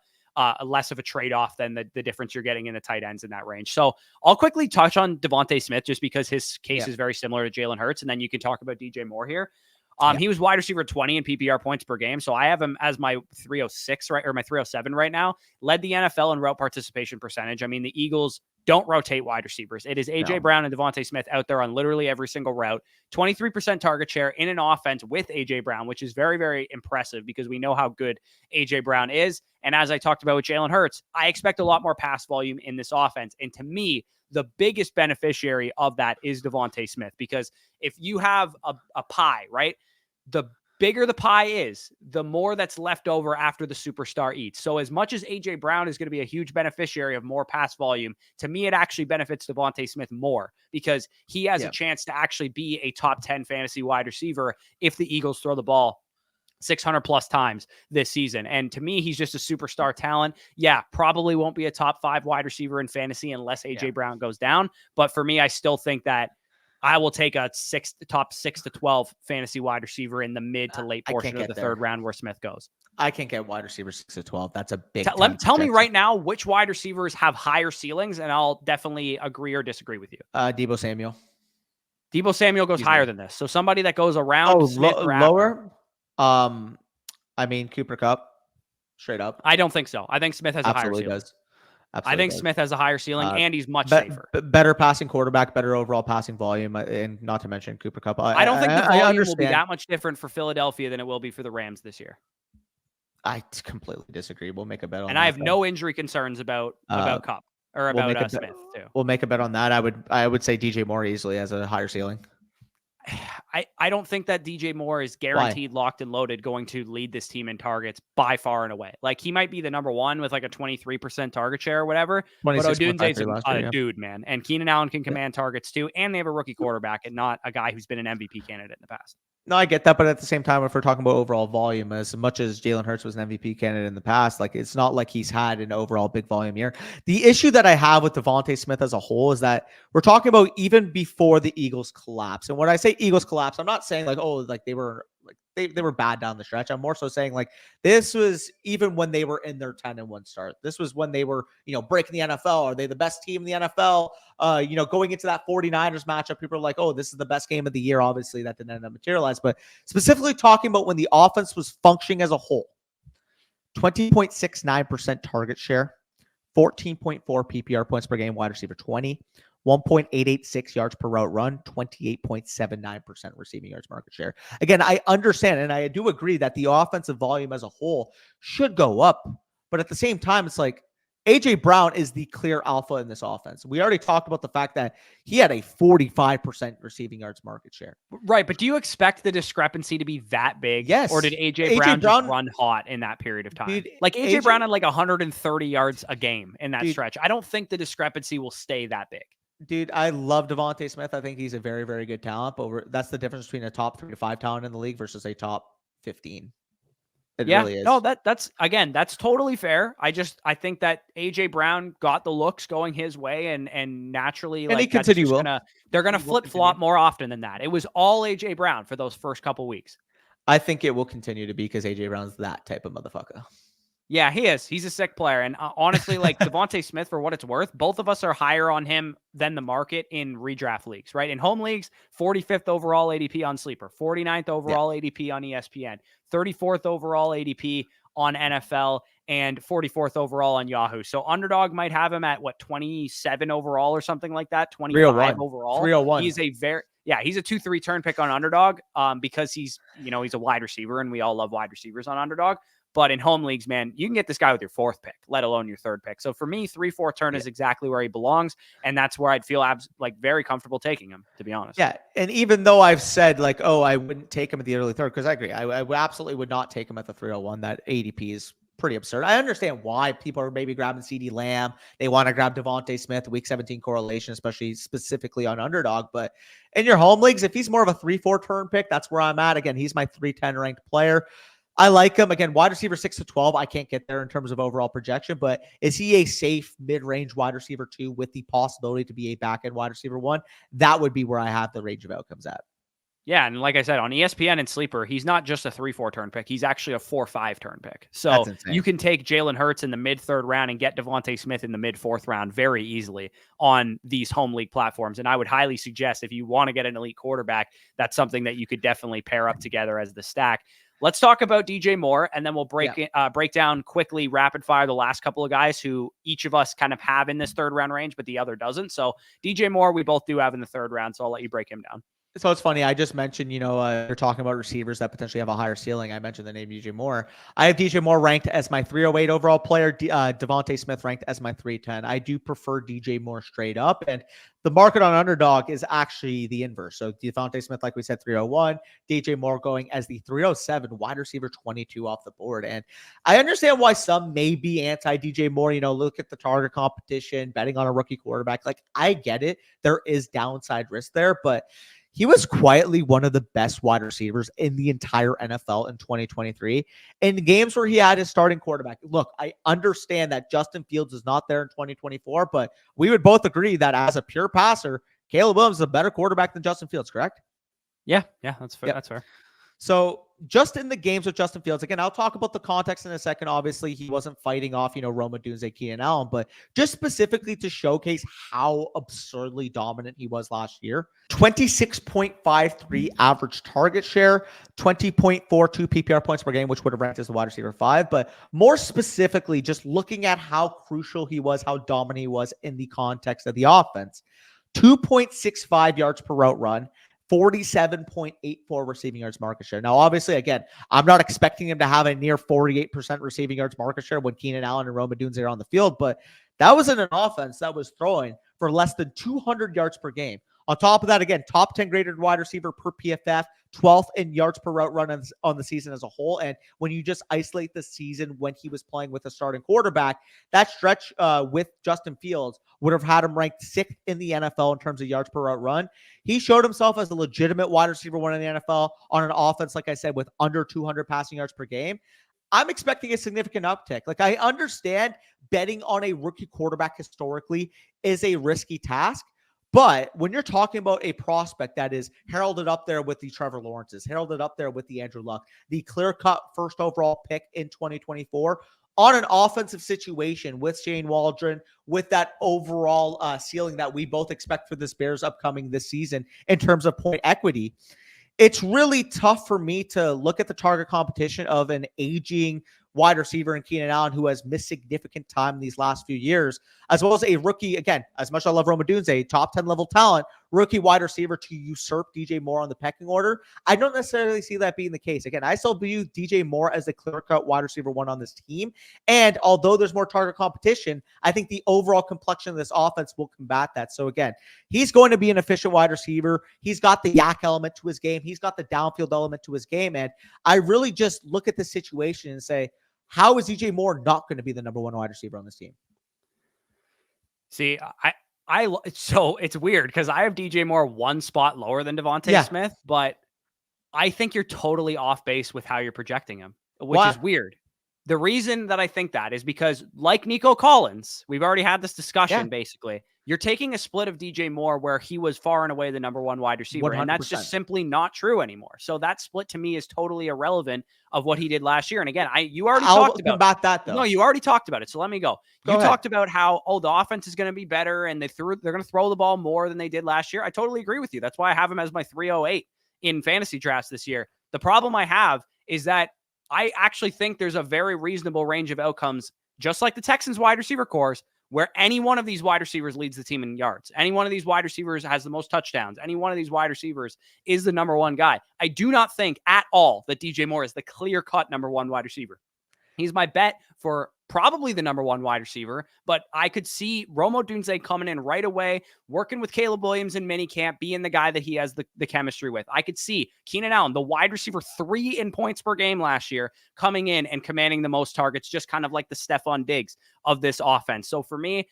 less of a trade-off than the difference you're getting in the tight ends in that range. So I'll quickly touch on Devonta Smith just because his case is very similar to Jalen Hurts, and then you can talk about DJ Moore here. He was wide receiver 20 in PPR points per game, so I have him as my 306, right, or my 307 right now. Led the NFL in route participation percentage. I mean, the Eagles don't rotate wide receivers. It is A.J. Brown and Devonta Smith out there on literally every single route. 23% target share in an offense with A.J. Brown, which is very, very impressive because we know how good A.J. Brown is. And as I talked about with Jalen Hurts, I expect a lot more pass volume in this offense. And to me, the biggest beneficiary of that is Devonta Smith, because if you have a pie, right, the bigger the pie is, the more that's left over after the superstar eats. So as much as AJ Brown is going to be a huge beneficiary of more pass volume, to me, it actually benefits Devonta Smith more because he has a chance to actually be a top 10 fantasy wide receiver if the Eagles throw the ball 600 plus times this season. And to me, he's just a superstar talent. Yeah, probably won't be a top 5 wide receiver in fantasy unless AJ Brown goes down. But for me, I still think that I will take a top 6 to 12 fantasy wide receiver in the mid to late portion of the third round where Smith goes. I can't get wide receiver 6 to 12. That's a big tell me right now which wide receivers have higher ceilings, and I'll definitely agree or disagree with you. Deebo Samuel. Deebo Samuel goes higher than this. So somebody that goes around Smith or lower. I mean, Cooper Kupp, straight up. I don't think so. I think Smith has a higher ceiling. I think Smith has a higher ceiling, and he's much safer. Better passing quarterback, better overall passing volume, and not to mention Cooper Kupp. I don't think the volume will be that much different for Philadelphia than it will be for the Rams this year. I completely disagree. We'll make a bet on that. And I have no injury concerns about Kupp or about Smith too. We'll make a bet on that. I would say DJ Moore easily has a higher ceiling. I don't think that DJ Moore is guaranteed locked and loaded going to lead this team in targets by far and away. Like, he might be the number one with like a 23% target share or whatever. But Odunze's a dude, man. And Keenan Allen can command targets too. And they have a rookie quarterback and not a guy who's been an MVP candidate in the past. No, I get that. But at the same time, if we're talking about overall volume, as much as Jalen Hurts was an MVP candidate in the past, like, it's not like he's had an overall big volume year. The issue that I have with Devonta Smith as a whole is that we're talking about even before the Eagles collapse. And when I say Eagles collapse, I'm not saying like, oh, like they were like they were bad down the stretch. I'm more so saying like this was even when they were in their 10-1 start. This was when they were, breaking the NFL. Are they the best team in the NFL? Going into that 49ers matchup, people are like, oh, this is the best game of the year. Obviously, that didn't end up materialize. But specifically talking about when the offense was functioning as a whole, 20.69% target share, 14.4 PPR points per game, wide receiver 20, 1.886 yards per route run, 28.79% receiving yards market share. Again, I understand and I do agree that the offensive volume as a whole should go up. But at the same time, it's like AJ Brown is the clear alpha in this offense. We already talked about the fact that he had a 45% receiving yards market share. Right, but do you expect the discrepancy to be that big? Yes. Or did AJ Brown just run hot in that period of time? Dude, like AJ Brown had like 130 yards a game in that stretch. I don't think the discrepancy will stay that big. Dude, I love Devonta Smith. I think he's a very, very good talent. But that's the difference between a top 3 to 5 talent in the league versus a top 15. It really is. No, that's totally fair. I think that AJ Brown got the looks going his way, and naturally, and like, they're gonna flip flop more often than that. It was all AJ Brown for those first couple weeks. I think it will continue to be because AJ Brown's that type of motherfucker. Yeah, he is. He's a sick player. And honestly, like Devonta Smith, for what it's worth, both of us are higher on him than the market in redraft leagues, right? In home leagues, 45th overall ADP on Sleeper, 49th overall ADP on ESPN, 34th overall ADP on NFL, and 44th overall on Yahoo. So Underdog might have him at 27 overall or something like that, 25 overall. 301. He's a 2-3 turn pick on Underdog because he's a wide receiver, and we all love wide receivers on Underdog. But in home leagues, man, you can get this guy with your 4th pick, let alone your 3rd pick. So for me, 3-4 turn is exactly where he belongs. And that's where I'd feel very comfortable taking him, to be honest. Yeah. And even though I've said like, oh, I wouldn't take him at the early 3rd, because I agree. I absolutely would not take him at the 301. That ADP is pretty absurd. I understand why people are maybe grabbing CeeDee Lamb. They want to grab Devonta Smith, week 17 correlation, especially specifically on Underdog. But in your home leagues, if he's more of a 3-4 turn pick, that's where I'm at. Again, he's my 310 ranked player. I like him. Again, wide receiver 6 to 12. I can't get there in terms of overall projection, but is he a safe mid-range wide receiver 2 with the possibility to be a back-end wide receiver 1? That would be where I have the range of outcomes at. Yeah, and like I said, on ESPN and Sleeper, he's not just a 3-4 turn pick. He's actually a 4-5 turn pick. So you can take Jalen Hurts in the mid-3rd round and get Devonta Smith in the mid-4th round very easily on these home league platforms. And I would highly suggest if you want to get an elite quarterback, that's something that you could definitely pair up together as the stack. Let's talk about DJ Moore, and then we'll break down quickly, rapid fire, the last couple of guys who each of us kind of have in this 3rd round range, but the other doesn't. So DJ Moore, we both do have in the 3rd round, so I'll let you break him down. So it's funny. I just mentioned, you're talking about receivers that potentially have a higher ceiling. I mentioned the name DJ Moore. I have DJ Moore ranked as my 308 overall player. Devonta Smith ranked as my 310. I do prefer DJ Moore straight up. And the market on underdog is actually the inverse. So Devonta Smith, like we said, 301. DJ Moore going as the 307, wide receiver 22 off the board. And I understand why some may be anti DJ Moore. Look at the target competition, betting on a rookie quarterback. Like, I get it. There is downside risk there, but he was quietly one of the best wide receivers in the entire NFL in 2023. In games where he had his starting quarterback. Look, I understand that Justin Fields is not there in 2024, but we would both agree that as a pure passer, Caleb Williams is a better quarterback than Justin Fields, correct? Yeah, that's fair. Yep. That's fair. So just in the games with Justin Fields, again, I'll talk about the context in a second. Obviously, he wasn't fighting off, Roma Dunze, Keenan Allen, but just specifically to showcase how absurdly dominant he was last year. 26.53 average target share, 20.42 PPR points per game, which would have ranked as the wide receiver 5. But more specifically, just looking at how crucial he was, how dominant he was in the context of the offense. 2.65 yards per route run, 47.84 receiving yards market share. Now, obviously, again, I'm not expecting him to have a near 48% receiving yards market share when Keenan Allen and Roma Dunze are on the field, but that was in an offense that was throwing for less than 200 yards per game. On top of that, again, top 10 graded wide receiver per PFF, 12th in yards per route run on the season as a whole. And when you just isolate the season when he was playing with a starting quarterback, that stretch with Justin Fields would have had him ranked 6th in the NFL in terms of yards per route run. He showed himself as a legitimate wide receiver one in the NFL on an offense, like I said, with under 200 passing yards per game. I'm expecting a significant uptick. Like, I understand betting on a rookie quarterback historically is a risky task. But when you're talking about a prospect that is heralded up there with the Trevor Lawrences, heralded up there with the Andrew Luck, the clear-cut first overall pick in 2024, on an offensive situation with Shane Waldron, with that overall ceiling that we both expect for this Bears upcoming this season in terms of point equity, it's really tough for me to look at the target competition of an aging wide receiver in Keenan Allen who has missed significant time in these last few years, as well as a rookie, again, as much as I love Roma Dunze, top 10 level talent, rookie wide receiver to usurp DJ Moore on the pecking order. I don't necessarily see that being the case. Again, I still view DJ Moore as the clear-cut wide receiver one on this team. And although there's more target competition, I think the overall complexion of this offense will combat that. So again, he's going to be an efficient wide receiver. He's got the yak element to his game. He's got the downfield element to his game. And I really just look at the situation and say, how is DJ Moore not going to be the number one wide receiver on this team? See, so it's weird because I have DJ Moore one spot lower than Devonta Smith, but I think you're totally off base with how you're projecting him, which is weird. The reason that I think that is because, like Nico Collins, we've already had this discussion, basically. You're taking a split of DJ Moore where he was far and away the number one wide receiver, 100%. And that's just simply not true anymore. So that split to me is totally irrelevant of what he did last year. And again, you already talked about that, though. No, you already talked about it. So let me go. You talked about how, the offense is going to be better and they're going to throw the ball more than they did last year. I totally agree with you. That's why I have him as my 308 in fantasy drafts this year. The problem I have is that I actually think there's a very reasonable range of outcomes, just like the Texans wide receiver cores, where any one of these wide receivers leads the team in yards. Any one of these wide receivers has the most touchdowns. Any one of these wide receivers is the number one guy. I do not think at all that DJ Moore is the clear-cut number one wide receiver. He's my bet for probably the number one wide receiver, but I could see Roma Dunze coming in right away, working with Caleb Williams in minicamp, being the guy that he has the chemistry with. I could see Keenan Allen, the wide receiver 3 in points per game last year, coming in and commanding the most targets, just kind of like the Stephon Diggs of this offense. So for me,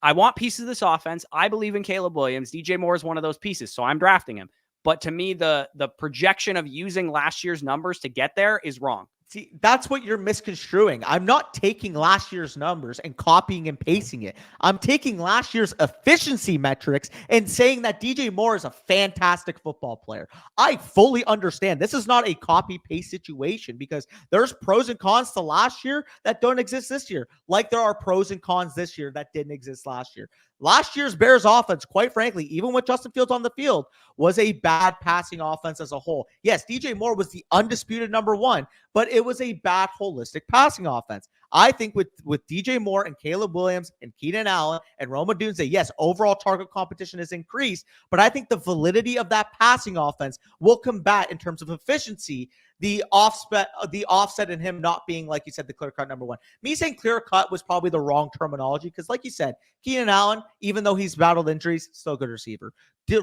I want pieces of this offense. I believe in Caleb Williams. DJ Moore is one of those pieces, so I'm drafting him. But to me, the projection of using last year's numbers to get there is wrong. See, that's what you're misconstruing. I'm not taking last year's numbers and copying and pasting it. I'm taking last year's efficiency metrics and saying that DJ Moore is a fantastic football player. I fully understand. This is not a copy-paste situation because there's pros and cons to last year that don't exist this year, like there are pros and cons this year that didn't exist last year. Last year's Bears offense, quite frankly, even with Justin Fields on the field, was a bad passing offense as a whole. Yes, DJ Moore was the undisputed number one, but it was a bad holistic passing offense. I think with DJ Moore and Caleb Williams and Keenan Allen and Roma Dunze, yes, overall target competition has increased, but I think the validity of that passing offense will combat in terms of efficiency the offset in him not being, like you said, the clear cut number one. Me saying clear cut was probably the wrong terminology because, like you said, Keenan Allen, even though he's battled injuries, still a good receiver.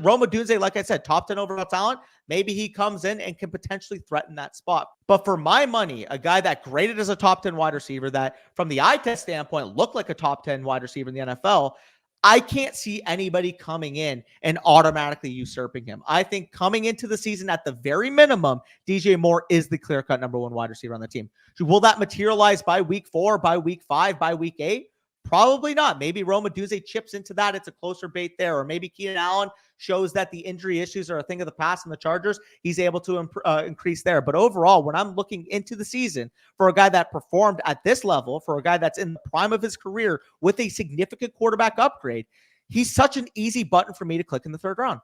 Roma Dunze, like I said, top 10 overall talent. Maybe he comes in and can potentially threaten that spot. But for my money, a guy that graded as a top 10 wide receiver, that from the eye test standpoint looked like a top 10 wide receiver in the NFL, I can't see anybody coming in and automatically usurping him. I think coming into the season at the very minimum, DJ Moore is the clear-cut number one wide receiver on the team. Will that materialize by week 4, by week 5, by week 8? Probably not. Maybe Roma Dunze chips into that. It's a closer bait there. Or maybe Keenan Allen shows that the injury issues are a thing of the past in the Chargers. He's able to increase there. But overall, when I'm looking into the season for a guy that performed at this level, for a guy that's in the prime of his career with a significant quarterback upgrade, he's such an easy button for me to click in the third round.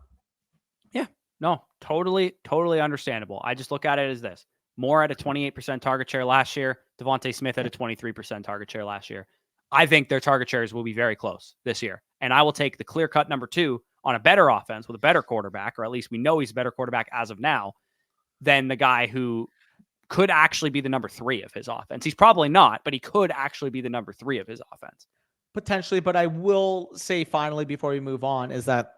Yeah, no, totally understandable. I just look at it as this. Moore at a 28% target share last year. Devonta Smith at a 23% target share last year. I think their target shares will be very close this year. And I will take the clear-cut number 2 on a better offense with a better quarterback, or at least we know he's a better quarterback as of now, than the guy who could actually be the number 3 of his offense. He's probably not, but he could actually be the number 3 of his offense. Potentially, but I will say finally before we move on is that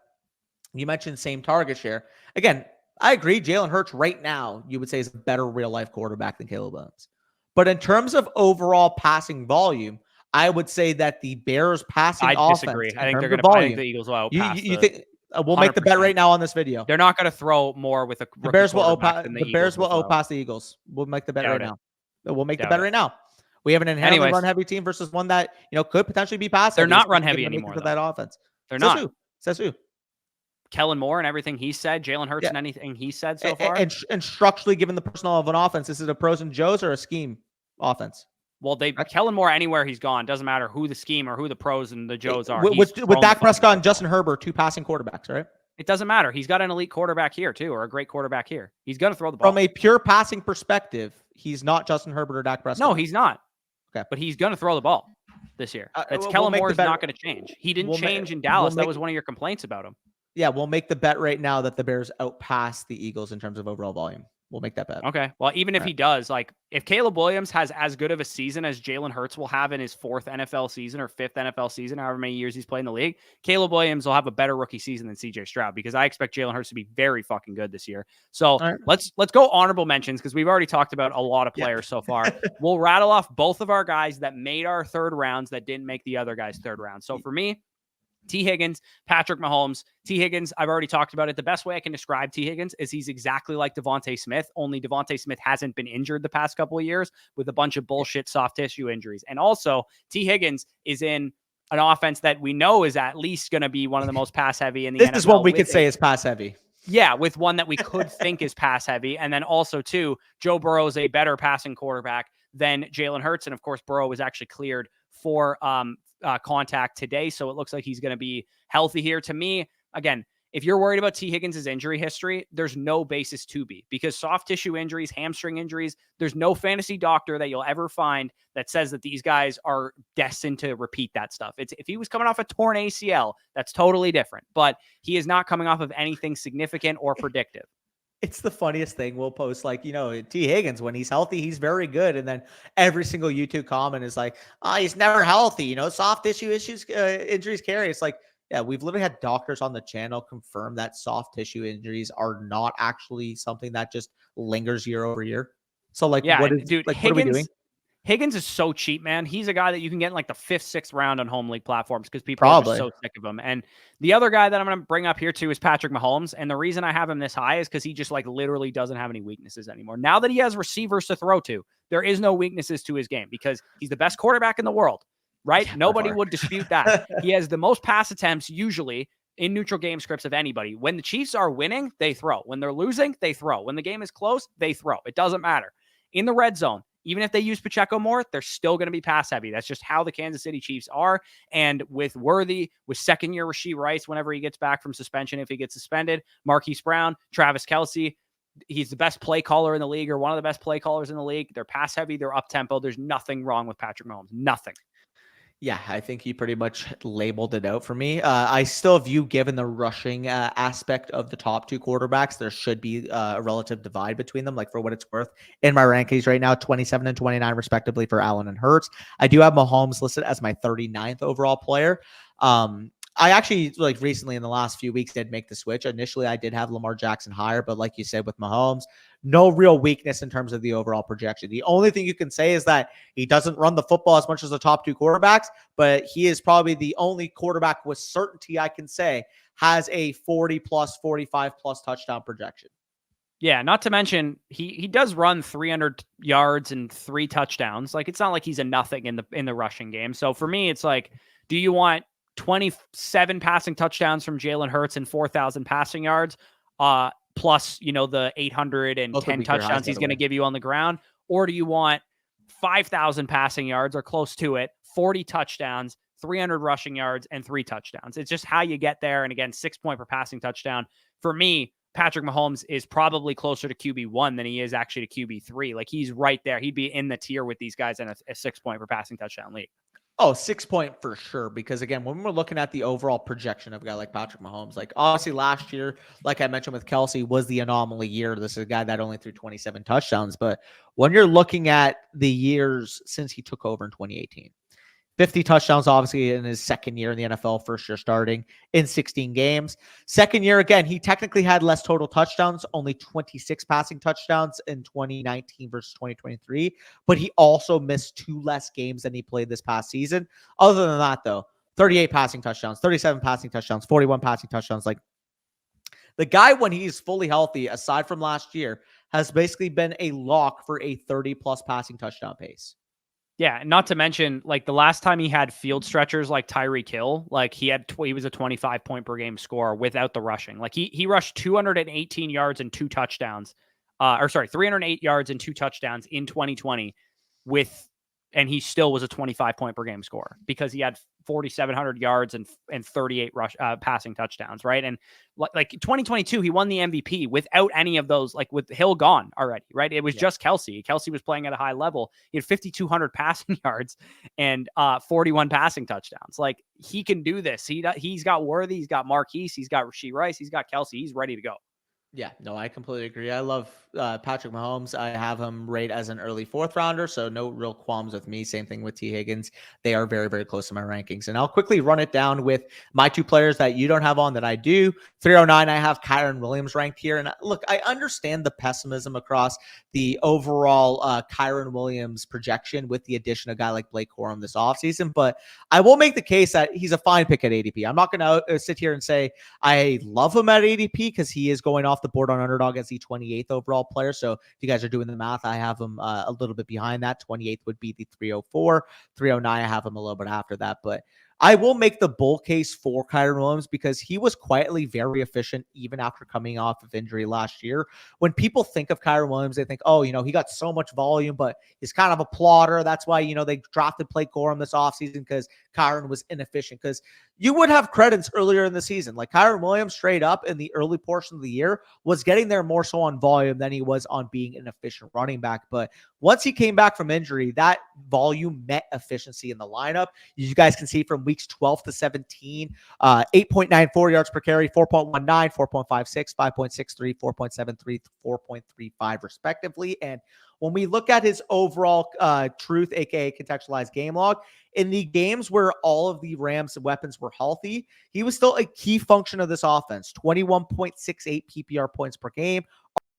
you mentioned same target share. Again, I agree. Jalen Hurts right now, you would say, is a better real-life quarterback than Caleb Williams. But in terms of overall passing volume, I would say that the Bears passing offense. I disagree. I think they're going to play the Eagles will outpass. You think we'll make the bet right now on this video? They're not going to throw more with a the Bears will outpass the Eagles. We'll make the bet right now. We'll make the bet right now. We have an inherently run-heavy team versus one that could potentially be passive. They're not run-heavy anymore for that offense. They're not. Says who? Kellen Moore and everything he said, Jalen Hurts and anything he said so far. And structurally, given the personnel of an offense, is it a pros and Joes or a scheme offense? Well, Kellen Moore, anywhere he's gone, doesn't matter who the scheme or who the pros and the Joes are. With Dak Prescott and Justin Herbert, 2 passing quarterbacks, right? It doesn't matter. He's got an elite quarterback here, too, or a great quarterback here. He's going to throw the ball. From a pure passing perspective, he's not Justin Herbert or Dak Prescott. No, he's not. Okay. But he's going to throw the ball this year. Kellen Moore is not going to change. He didn't change in Dallas. That was one of your complaints about him. Yeah, we'll make the bet right now that the Bears outpass the Eagles in terms of overall volume. We'll make that bet. Okay. Well, even if he does, if Caleb Williams has as good of a season as Jalen Hurts will have in his 4th NFL season or 5th NFL season, however many years he's played in the league, Caleb Williams will have a better rookie season than CJ Stroud because I expect Jalen Hurts to be very fucking good this year. So let's go honorable mentions because we've already talked about a lot of players so far. We'll rattle off both of our guys that made our third rounds that didn't make the other guy's third round. So for me, T. Higgins, Patrick Mahomes. T. Higgins, I've already talked about it. The best way I can describe T. Higgins is he's exactly like Devonta Smith, only Devonta Smith hasn't been injured the past couple of years with a bunch of bullshit soft tissue injuries. And also, T. Higgins is in an offense that we know is at least going to be one of the most pass heavy in the NFL. This is what we could say is pass heavy. Yeah, with one that we could think is pass heavy. And then also, too, Joe Burrow is a better passing quarterback than Jalen Hurts. And of course, Burrow was actually cleared for contact today. So it looks like he's going to be healthy here. To me, again, if you're worried about T. Higgins' injury history, there's no basis to be because soft tissue injuries, hamstring injuries, there's no fantasy doctor that you'll ever find that says that these guys are destined to repeat that stuff. If he was coming off a torn ACL, that's totally different, but he is not coming off of anything significant or predictive. It's the funniest thing. We'll post T. Higgins, when he's healthy, he's very good. And then every single YouTube comment is like, he's never healthy. Soft tissue issues, injuries carry. It's like, yeah, we've literally had doctors on the channel confirm that soft tissue injuries are not actually something that just lingers year over year. So what are we doing? Higgins is so cheap, man. He's a guy that you can get in the 5th, 6th round on home league platforms because people are just so sick of him. And the other guy that I'm going to bring up here too is Patrick Mahomes. And the reason I have him this high is because he just literally doesn't have any weaknesses anymore. Now that he has receivers to throw to, there is no weaknesses to his game because he's the best quarterback in the world, right? Yeah, nobody would dispute that. He has the most pass attempts usually in neutral game scripts of anybody. When the Chiefs are winning, they throw. When they're losing, they throw. When the game is close, they throw. It doesn't matter. In the red zone, even if they use Pacheco more, they're still going to be pass heavy. That's just how the Kansas City Chiefs are. And with Worthy, with second-year Rashee Rice, whenever he gets back from suspension, if he gets suspended, Marquise Brown, Travis Kelce, He's the best play caller in the league, or one of the best play callers in the league. They're pass heavy. They're up tempo. There's nothing wrong with Patrick Mahomes. Nothing. Yeah, I think you pretty much labeled it out for me. I still view, given the rushing aspect of the top two quarterbacks, there should be a relative divide between them. Like, for what it's worth, in my rankings right now, 27 and 29 respectively for Allen and Hurts. I do have Mahomes listed as my 39th overall player. I actually, like, recently in the last few weeks did make the switch. Initially, I did have Lamar Jackson higher, but like you said, with Mahomes, no real weakness in terms of the overall projection. The only thing you can say is that he doesn't run the football as much as the top two quarterbacks, but he is probably the only quarterback with certainty I can say has a 40 plus, 45 plus touchdown projection. Yeah, not to mention he does run 300 yards and 3 touchdowns. Like, it's not like he's a nothing in the rushing game. So for me, it's like, do you want 27 passing touchdowns from Jalen Hurts and 4,000 passing yards, plus, the 810 touchdowns he's going to give you on the ground? Or do you want 5,000 passing yards or close to it, 40 touchdowns, 300 rushing yards, and 3 touchdowns? It's just how you get there. And again, 6 point per passing touchdown. For me, Patrick Mahomes is probably closer to QB1 than he is actually to QB3. Like, he's right there. He'd be in the tier with these guys in a 6 point per passing touchdown league. Oh, 6 point for sure. Because again, when we're looking at the overall projection of a guy like Patrick Mahomes, like, obviously last year, like I mentioned with Kelce, was the anomaly year. This is a guy that only threw 27 touchdowns. But when you're looking at the years since he took over in 2018, 50 touchdowns, obviously, in his second year in the NFL, first year starting in 16 games. Second year, again, he technically had less total touchdowns, only 26 passing touchdowns in 2019 versus 2023. But he also missed 2 less games than he played this past season. Other than that, though, 38 passing touchdowns, 37 passing touchdowns, 41 passing touchdowns. Like, the guy, when he's fully healthy, aside from last year, has basically been a lock for a 30-plus passing touchdown pace. Yeah, not to mention, like, the last time he had field stretchers like Tyreek Hill, like, he was a 25 point per game scorer without the rushing. Like, he rushed 218 yards and 2 touchdowns. 308 yards and 2 touchdowns in 2020 and he still was a 25 point per game scorer because he had 4,700 yards and 38 passing touchdowns, right? And like 2022, he won the MVP without any of those, like, with Hill gone already, right? It was just Kelce. Kelce was playing at a high level. He had 5,200 passing yards and 41 passing touchdowns. Like, he can do this. He's got Worthy, he's got Marquise, he's got Rashee Rice, he's got Kelce. He's ready to go. Yeah, no, I completely agree. I love Patrick Mahomes. I have him rate as an early 4th rounder, so no real qualms with me. Same thing with T. Higgins. They are very, very close to my rankings. And I'll quickly run it down with my 2 players that you don't have on that I do. 309, I have Kyren Williams ranked here. And look, I understand the pessimism across the overall Kyren Williams projection with the addition of a guy like Blake Corum this offseason, but I will make the case that he's a fine pick at ADP. I'm not going to sit here and say I love him at ADP because he is going off the board on underdog as the 28th overall player. So if you guys are doing the math, I have him a little bit behind that. 28th would be the 304. 309, I have him a little bit after that. But I will make the bull case for Kyren Williams because he was quietly very efficient even after coming off of injury last year. When people think of Kyren Williams, they think, oh, he got so much volume, but he's kind of a plotter. That's why, they drafted Blake Corum this offseason because Kyren was inefficient. Because you would have credits earlier in the season. Like, Kyren Williams straight up in the early portion of the year was getting there more so on volume than he was on being an efficient running back. But once he came back from injury, that volume met efficiency in the lineup. You guys can see from weeks 12 to 17, 8.94 yards per carry, 4.19, 4.56, 5.63, 4.73, 4.35 respectively. And when we look at his overall truth, aka contextualized game log, in the games where all of the Rams' weapons were healthy, he was still a key function of this offense. 21.68 PPR points per game,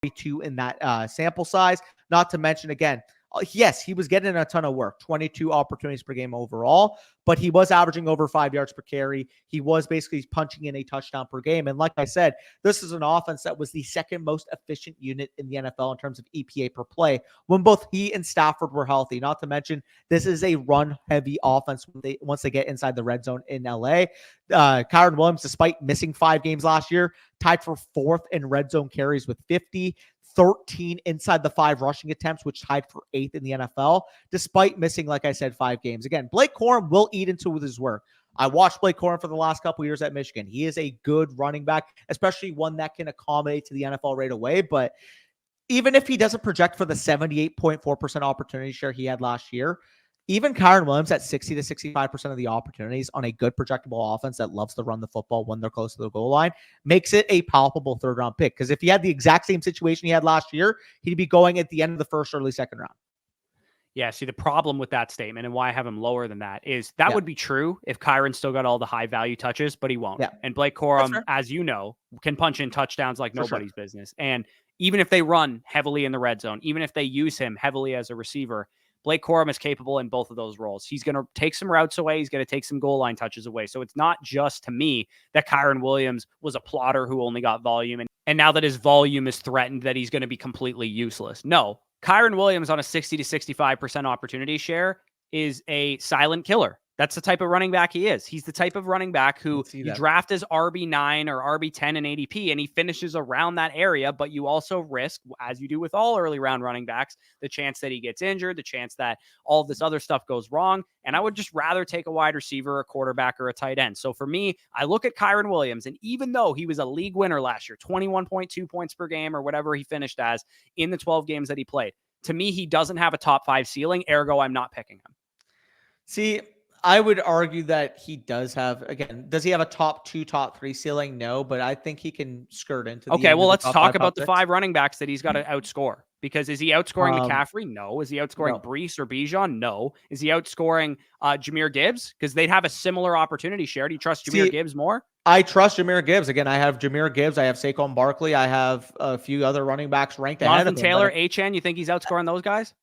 RB2 in that sample size. Not to mention, again, yes, he was getting a ton of work, 22 opportunities per game overall, but he was averaging over 5 yards per carry. He was basically punching in a touchdown per game. And like I said, this is an offense that was the second most efficient unit in the NFL in terms of EPA per play when both he and Stafford were healthy. Not to mention, this is a run-heavy offense once they get inside the red zone in LA. Kyren Williams, despite missing 5 games last year, tied for 4th in red zone carries with 50. 13 inside the 5 rushing attempts, which tied for 8th in the NFL, despite missing, like I said, 5 games. Again, Blake Corum will eat into with his work. I watched Blake Corum for the last couple of years at Michigan. He is a good running back, especially one that can accommodate to the NFL right away. But even if he doesn't project for the 78.4% opportunity share he had last year, even Kyren Williams at 60 to 65% of the opportunities on a good projectable offense that loves to run the football when they're close to the goal line makes it a palpable third round pick. Because if he had the exact same situation he had last year, he'd be going at the end of the first, early second round. Yeah, see, the problem with that statement and why I have him lower than that is that would be true if Kyren still got all the high value touches, but he won't. Yeah. And Blake Corum, as you know, can punch in touchdowns like nobody's business. And even if they run heavily in the red zone, even if they use him heavily as a receiver, Blake Corum is capable in both of those roles. He's going to take some routes away. He's going to take some goal line touches away. So it's not just to me that Kyren Williams was a plotter who only got volume. And now that his volume is threatened, that he's going to be completely useless. No, Kyren Williams on a 60 to 65% opportunity share is a silent killer. That's the type of running back he is. He's the type of running back who you draft as RB9 or RB10 in ADP, and he finishes around that area, but you also risk, as you do with all early round running backs, the chance that he gets injured, the chance that all this other stuff goes wrong. And I would just rather take a wide receiver, a quarterback, or a tight end. So for me, I look at Kyren Williams, and even though he was a league winner last year, 21.2 points per game or whatever he finished as in the 12 games that he played, to me, he doesn't have a top 5 ceiling. Ergo, I'm not picking him. See, I would argue that he does have, again, does he have a top 2, top 3 ceiling? No, but I think he can skirt into the Okay, well, let's talk about the 6. 5 running backs that he's got to outscore. Because is he outscoring McCaffrey? No. Is he outscoring Brees or Bijan? No. Is he outscoring Jahmyr Gibbs? Because they'd have a similar opportunity share. Do you trust Jahmyr Gibbs more? I trust Jahmyr Gibbs. Again, I have Jahmyr Gibbs. I have Saquon Barkley. I have a few other running backs ranked ahead of him. Taylor, Etienne, you think he's outscoring those guys?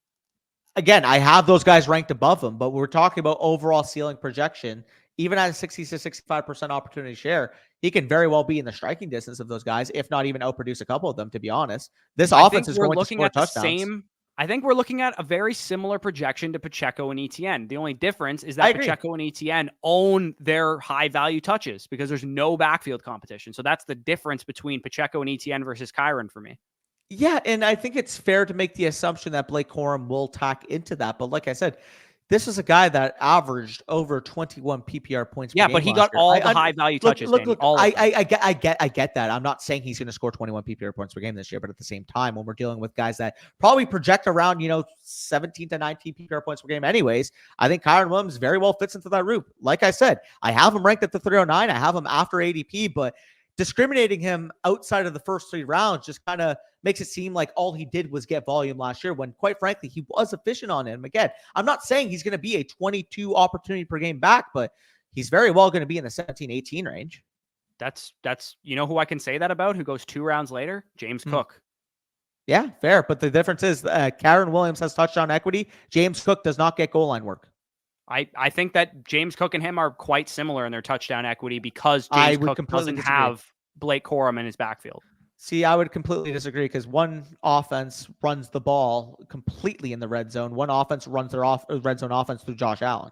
Again, I have those guys ranked above him, but we're talking about overall ceiling projection. Even at a 60 to 65% opportunity share, he can very well be in the striking distance of those guys, if not even outproduce a couple of them, to be honest. This offense is going to score touchdowns. I think we're looking at a very similar projection to Pacheco and Etienne. The only difference is that Pacheco and Etienne own their high value touches because there's no backfield competition. So that's the difference between Pacheco and Etienne versus Kyren for me. Yeah, and I think it's fair to make the assumption that Blake Corum will tack into that. But like I said, this is a guy that averaged over 21 PPR points. Yeah, but he got all the high value touches. Look, I get that. I'm not saying he's going to score 21 PPR points per game this year, but at the same time, when we're dealing with guys that probably project around 17 to 19 PPR points per game, anyways, I think Kyren Williams very well fits into that group. Like I said, I have him ranked at the 309. I have him after ADP, but discriminating him outside of the first 3 rounds just kind of makes it seem like all he did was get volume last year when, quite frankly, he was efficient on him. Again, I'm not saying he's going to be a 22 opportunity per game back, but he's very well going to be in the 17, 18 range. That's who I can say that about, who goes 2 rounds later? James Cook. Yeah, fair. But the difference is Kyren Williams has touchdown equity. James Cook does not get goal line work. I think that James Cook and him are quite similar in their touchdown equity because James Cook doesn't have Blake Corum in his backfield. See, I would completely disagree because one offense runs the ball completely in the red zone. One offense runs their red zone offense through Josh Allen.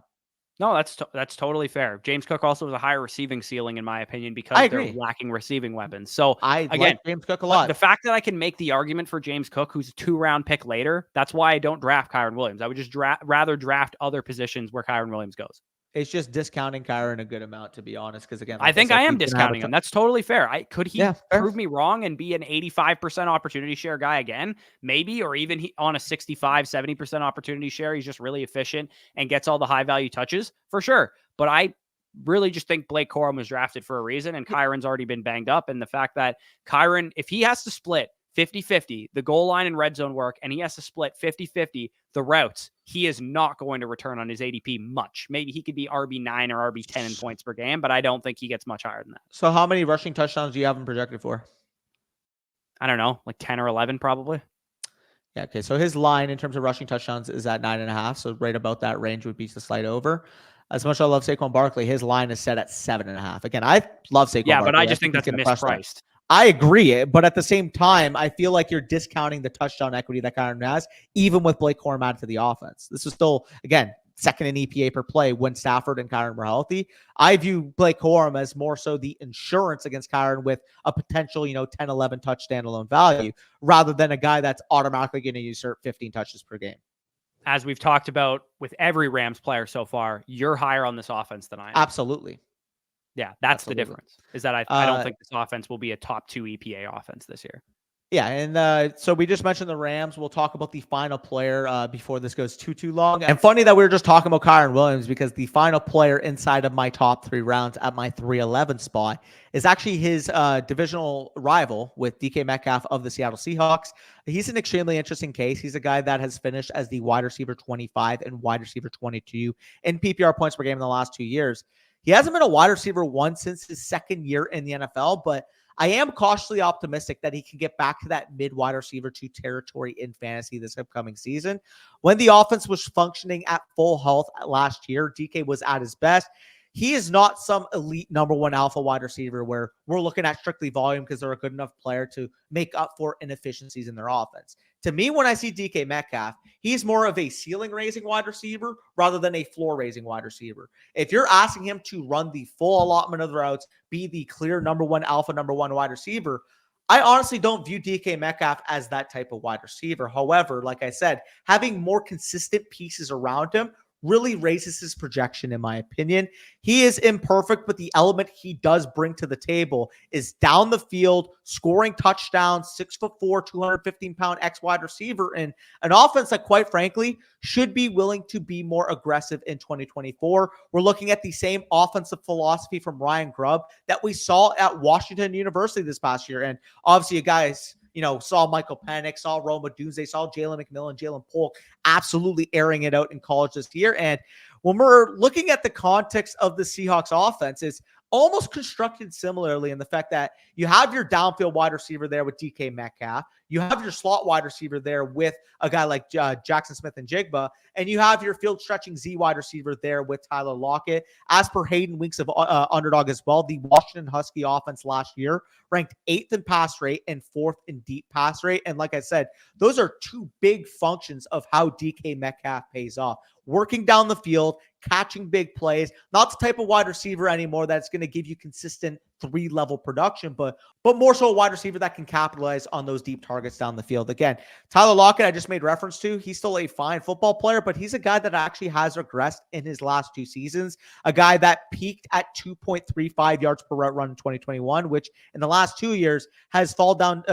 No, that's totally fair. James Cook also has a higher receiving ceiling, in my opinion, because they're lacking receiving weapons. So I like James Cook a lot. The fact that I can make the argument for James Cook, who's a 2-round pick later, that's why I don't draft Kyren Williams. I would just rather draft other positions where Kyren Williams goes. It's just discounting Kyren a good amount, to be honest. Because again, I think I am discounting him. That's totally fair. Could he prove me wrong and be an 85% opportunity share guy again? Maybe, or even on a 65, 70% opportunity share. He's just really efficient and gets all the high value touches for sure. But I really just think Blake Corum was drafted for a reason, and Kyren's already been banged up. And the fact that Kyren, if he has to split 50-50, the goal line and red zone work, and he has to split 50-50, the routes, he is not going to return on his ADP much. Maybe he could be RB9 or RB10 in points per game, but I don't think he gets much higher than that. So how many rushing touchdowns do you have him projected for? I don't know, like 10 or 11 probably. Yeah, okay. So his line in terms of rushing touchdowns is at 9.5. So right about that range would be the slight over. As much as I love Saquon Barkley, his line is set at 7.5. Again, I love Saquon Barkley. Yeah, but I just think that's mispriced. I agree, but at the same time, I feel like you're discounting the touchdown equity that Kyren has, even with Blake Corum added to the offense. This is still, again, second in EPA per play when Stafford and Kyren were healthy. I view Blake Corum as more so the insurance against Kyren with a potential, 10, 11 touch standalone value, rather than a guy that's automatically going to usurp 15 touches per game. As we've talked about with every Rams player so far, you're higher on this offense than I am. Absolutely. Yeah, that's the difference, is that I don't think this offense will be a top 2 EPA offense this year. Yeah, and so we just mentioned the Rams. We'll talk about the final player before this goes too long. And funny that we were just talking about Kyren Williams, because the final player inside of my top 3 rounds at my 311 spot is actually his divisional rival with DK Metcalf of the Seattle Seahawks. He's an extremely interesting case. He's a guy that has finished as the wide receiver 25 and wide receiver 22 in PPR points per game in the last 2 years. He hasn't been a wide receiver one since his second year in the NFL, but I am cautiously optimistic that he can get back to that mid wide receiver 2 territory in fantasy this upcoming season. When the offense was functioning at full health last year, DK was at his best. He is not some elite number 1 alpha wide receiver where we're looking at strictly volume because they're a good enough player to make up for inefficiencies in their offense. To me, when I see DK Metcalf, he's more of a ceiling raising wide receiver rather than a floor raising wide receiver. If you're asking him to run the full allotment of the routes, be the clear number 1 alpha, number 1 wide receiver, I honestly don't view DK Metcalf as that type of wide receiver. However, like I said, having more consistent pieces around him really raises his projection, in my opinion. He is imperfect, but the element he does bring to the table is down the field, scoring touchdowns, 6'4", 215-pound X-wide receiver, and an offense that, quite frankly, should be willing to be more aggressive in 2024. We're looking at the same offensive philosophy from Ryan Grubb that we saw at Washington University this past year. And obviously, you guys, saw Michael Penix, saw Roma Dunze, saw Jalen McMillan, Jalen Polk absolutely airing it out in college this year. And when we're looking at the context of the Seahawks offense, it's almost constructed similarly in the fact that you have your downfield wide receiver there with DK Metcalf. You have your slot wide receiver there with a guy like Jackson Smith and Jigba, and you have your field stretching Z wide receiver there with Tyler Lockett. As per Hayden Winks of Underdog as well, the Washington Husky offense last year ranked 8th in pass rate and 4th in deep pass rate. And like I said, those are 2 big functions of how DK Metcalf pays off. Working down the field, catching big plays, not the type of wide receiver anymore that's going to give you consistent 3-level production, but more so a wide receiver that can capitalize on those deep targets down the field. Again, Tyler Lockett, I just made reference to, he's still a fine football player, but he's a guy that actually has regressed in his last 2 seasons. A guy that peaked at 2.35 yards per route run in 2021, which in the last 2 years has fell down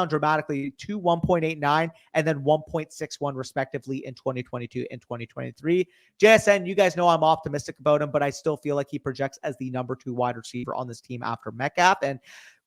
dramatically to 1.89 and then 1.61 respectively in 2022 and 2023. JSN, you guys know I'm optimistic about him, but I still feel like he projects as the number 2 wide receiver on this team after Metcalf. And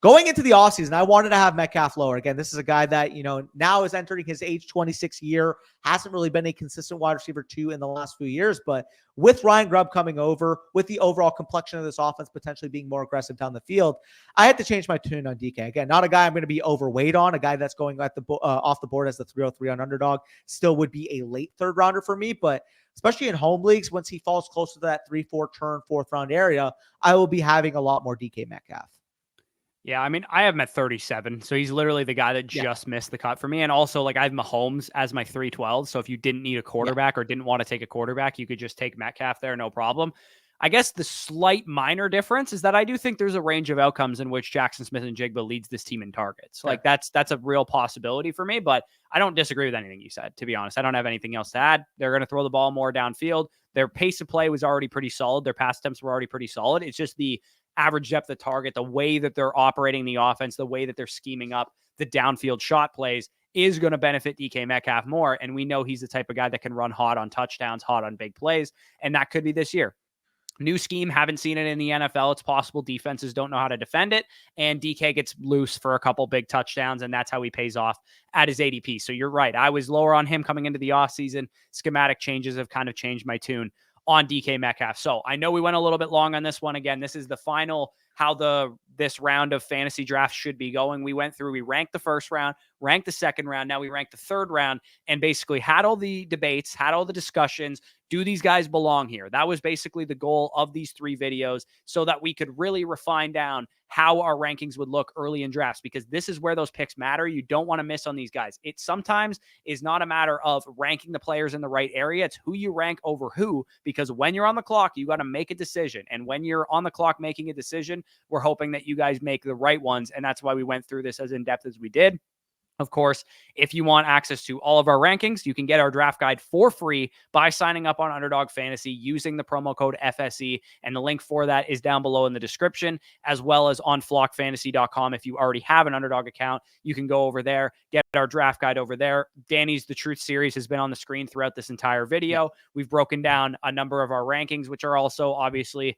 going into the offseason, I wanted to have Metcalf lower. Again, this is a guy that, now is entering his age 26 year, hasn't really been a consistent wide receiver 2 in the last few years, but with Ryan Grubb coming over, with the overall complexion of this offense potentially being more aggressive down the field, I had to change my tune on DK. Again, not a guy I'm going to be overweight on, a guy that's going at the off the board as the 303 on Underdog, still would be a late 3rd rounder for me, but especially in home leagues, once he falls closer to that 3-4 turn 4th round area, I will be having a lot more DK Metcalf. Yeah, I mean, I have him at 37, so he's literally the guy that just missed the cut for me. And also, I have Mahomes as my 312, so if you didn't need a quarterback or didn't want to take a quarterback, you could just take Metcalf there, no problem. I guess the slight minor difference is that I do think there's a range of outcomes in which Jackson Smith and Jigba leads this team in targets. Sure. That's a real possibility for me, but I don't disagree with anything you said, to be honest. I don't have anything else to add. They're going to throw the ball more downfield. Their pace of play was already pretty solid. Their pass attempts were already pretty solid. It's just the average depth of target, the way that they're operating the offense, the way that they're scheming up the downfield shot plays is going to benefit DK Metcalf more. And we know he's the type of guy that can run hot on touchdowns, hot on big plays. And that could be this year. New scheme, haven't seen it in the NFL. It's possible defenses don't know how to defend it, and DK gets loose for a couple big touchdowns, and that's how he pays off at his ADP. So you're right. I was lower on him coming into the offseason. Schematic changes have kind of changed my tune on DK Metcalf. So I know we went a little bit long on this one. Again, this is the final how this round of fantasy drafts should be going. We ranked the first round, ranked the second round. Now we ranked the third round and basically had all the debates, had all the discussions. Do these guys belong here? That was basically the goal of these 3 videos so that we could really refine down how our rankings would look early in drafts, because this is where those picks matter. You don't want to miss on these guys. It sometimes is not a matter of ranking the players in the right area. It's who you rank over who, because when you're on the clock, you got to make a decision. And when you're on the clock making a decision, we're hoping that you guys make the right ones. And that's why we went through this as in-depth as we did. Of course, if you want access to all of our rankings, you can get our draft guide for free by signing up on Underdog Fantasy using the promo code FSE. And the link for that is down below in the description, as well as on flockfantasy.com. If you already have an Underdog account, you can go over there, get our draft guide over there. Danny's The Truth series has been on the screen throughout this entire video. We've broken down a number of our rankings, which are also obviously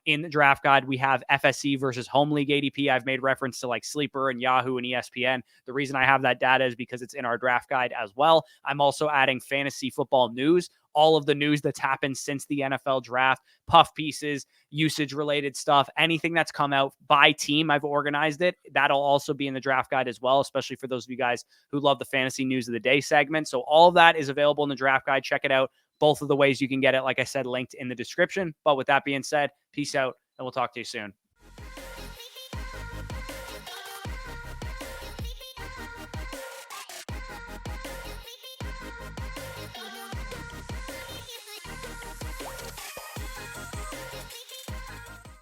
in the draft guide. We have FSE versus home league ADP. I've made reference to like Sleeper and Yahoo and ESPN. The reason I have that data is because it's in our draft guide as well. I'm also adding fantasy football news, all of the news that's happened since the NFL draft, puff pieces, usage related stuff, anything that's come out by team. I've organized it. That'll also be in the draft guide as well, especially for those of you guys who love the fantasy news of the day segment. So all of that is available in the draft guide. Check it out. Both of the ways you can get it, like I said, linked in the description. But with that being said, peace out, and we'll talk to you soon.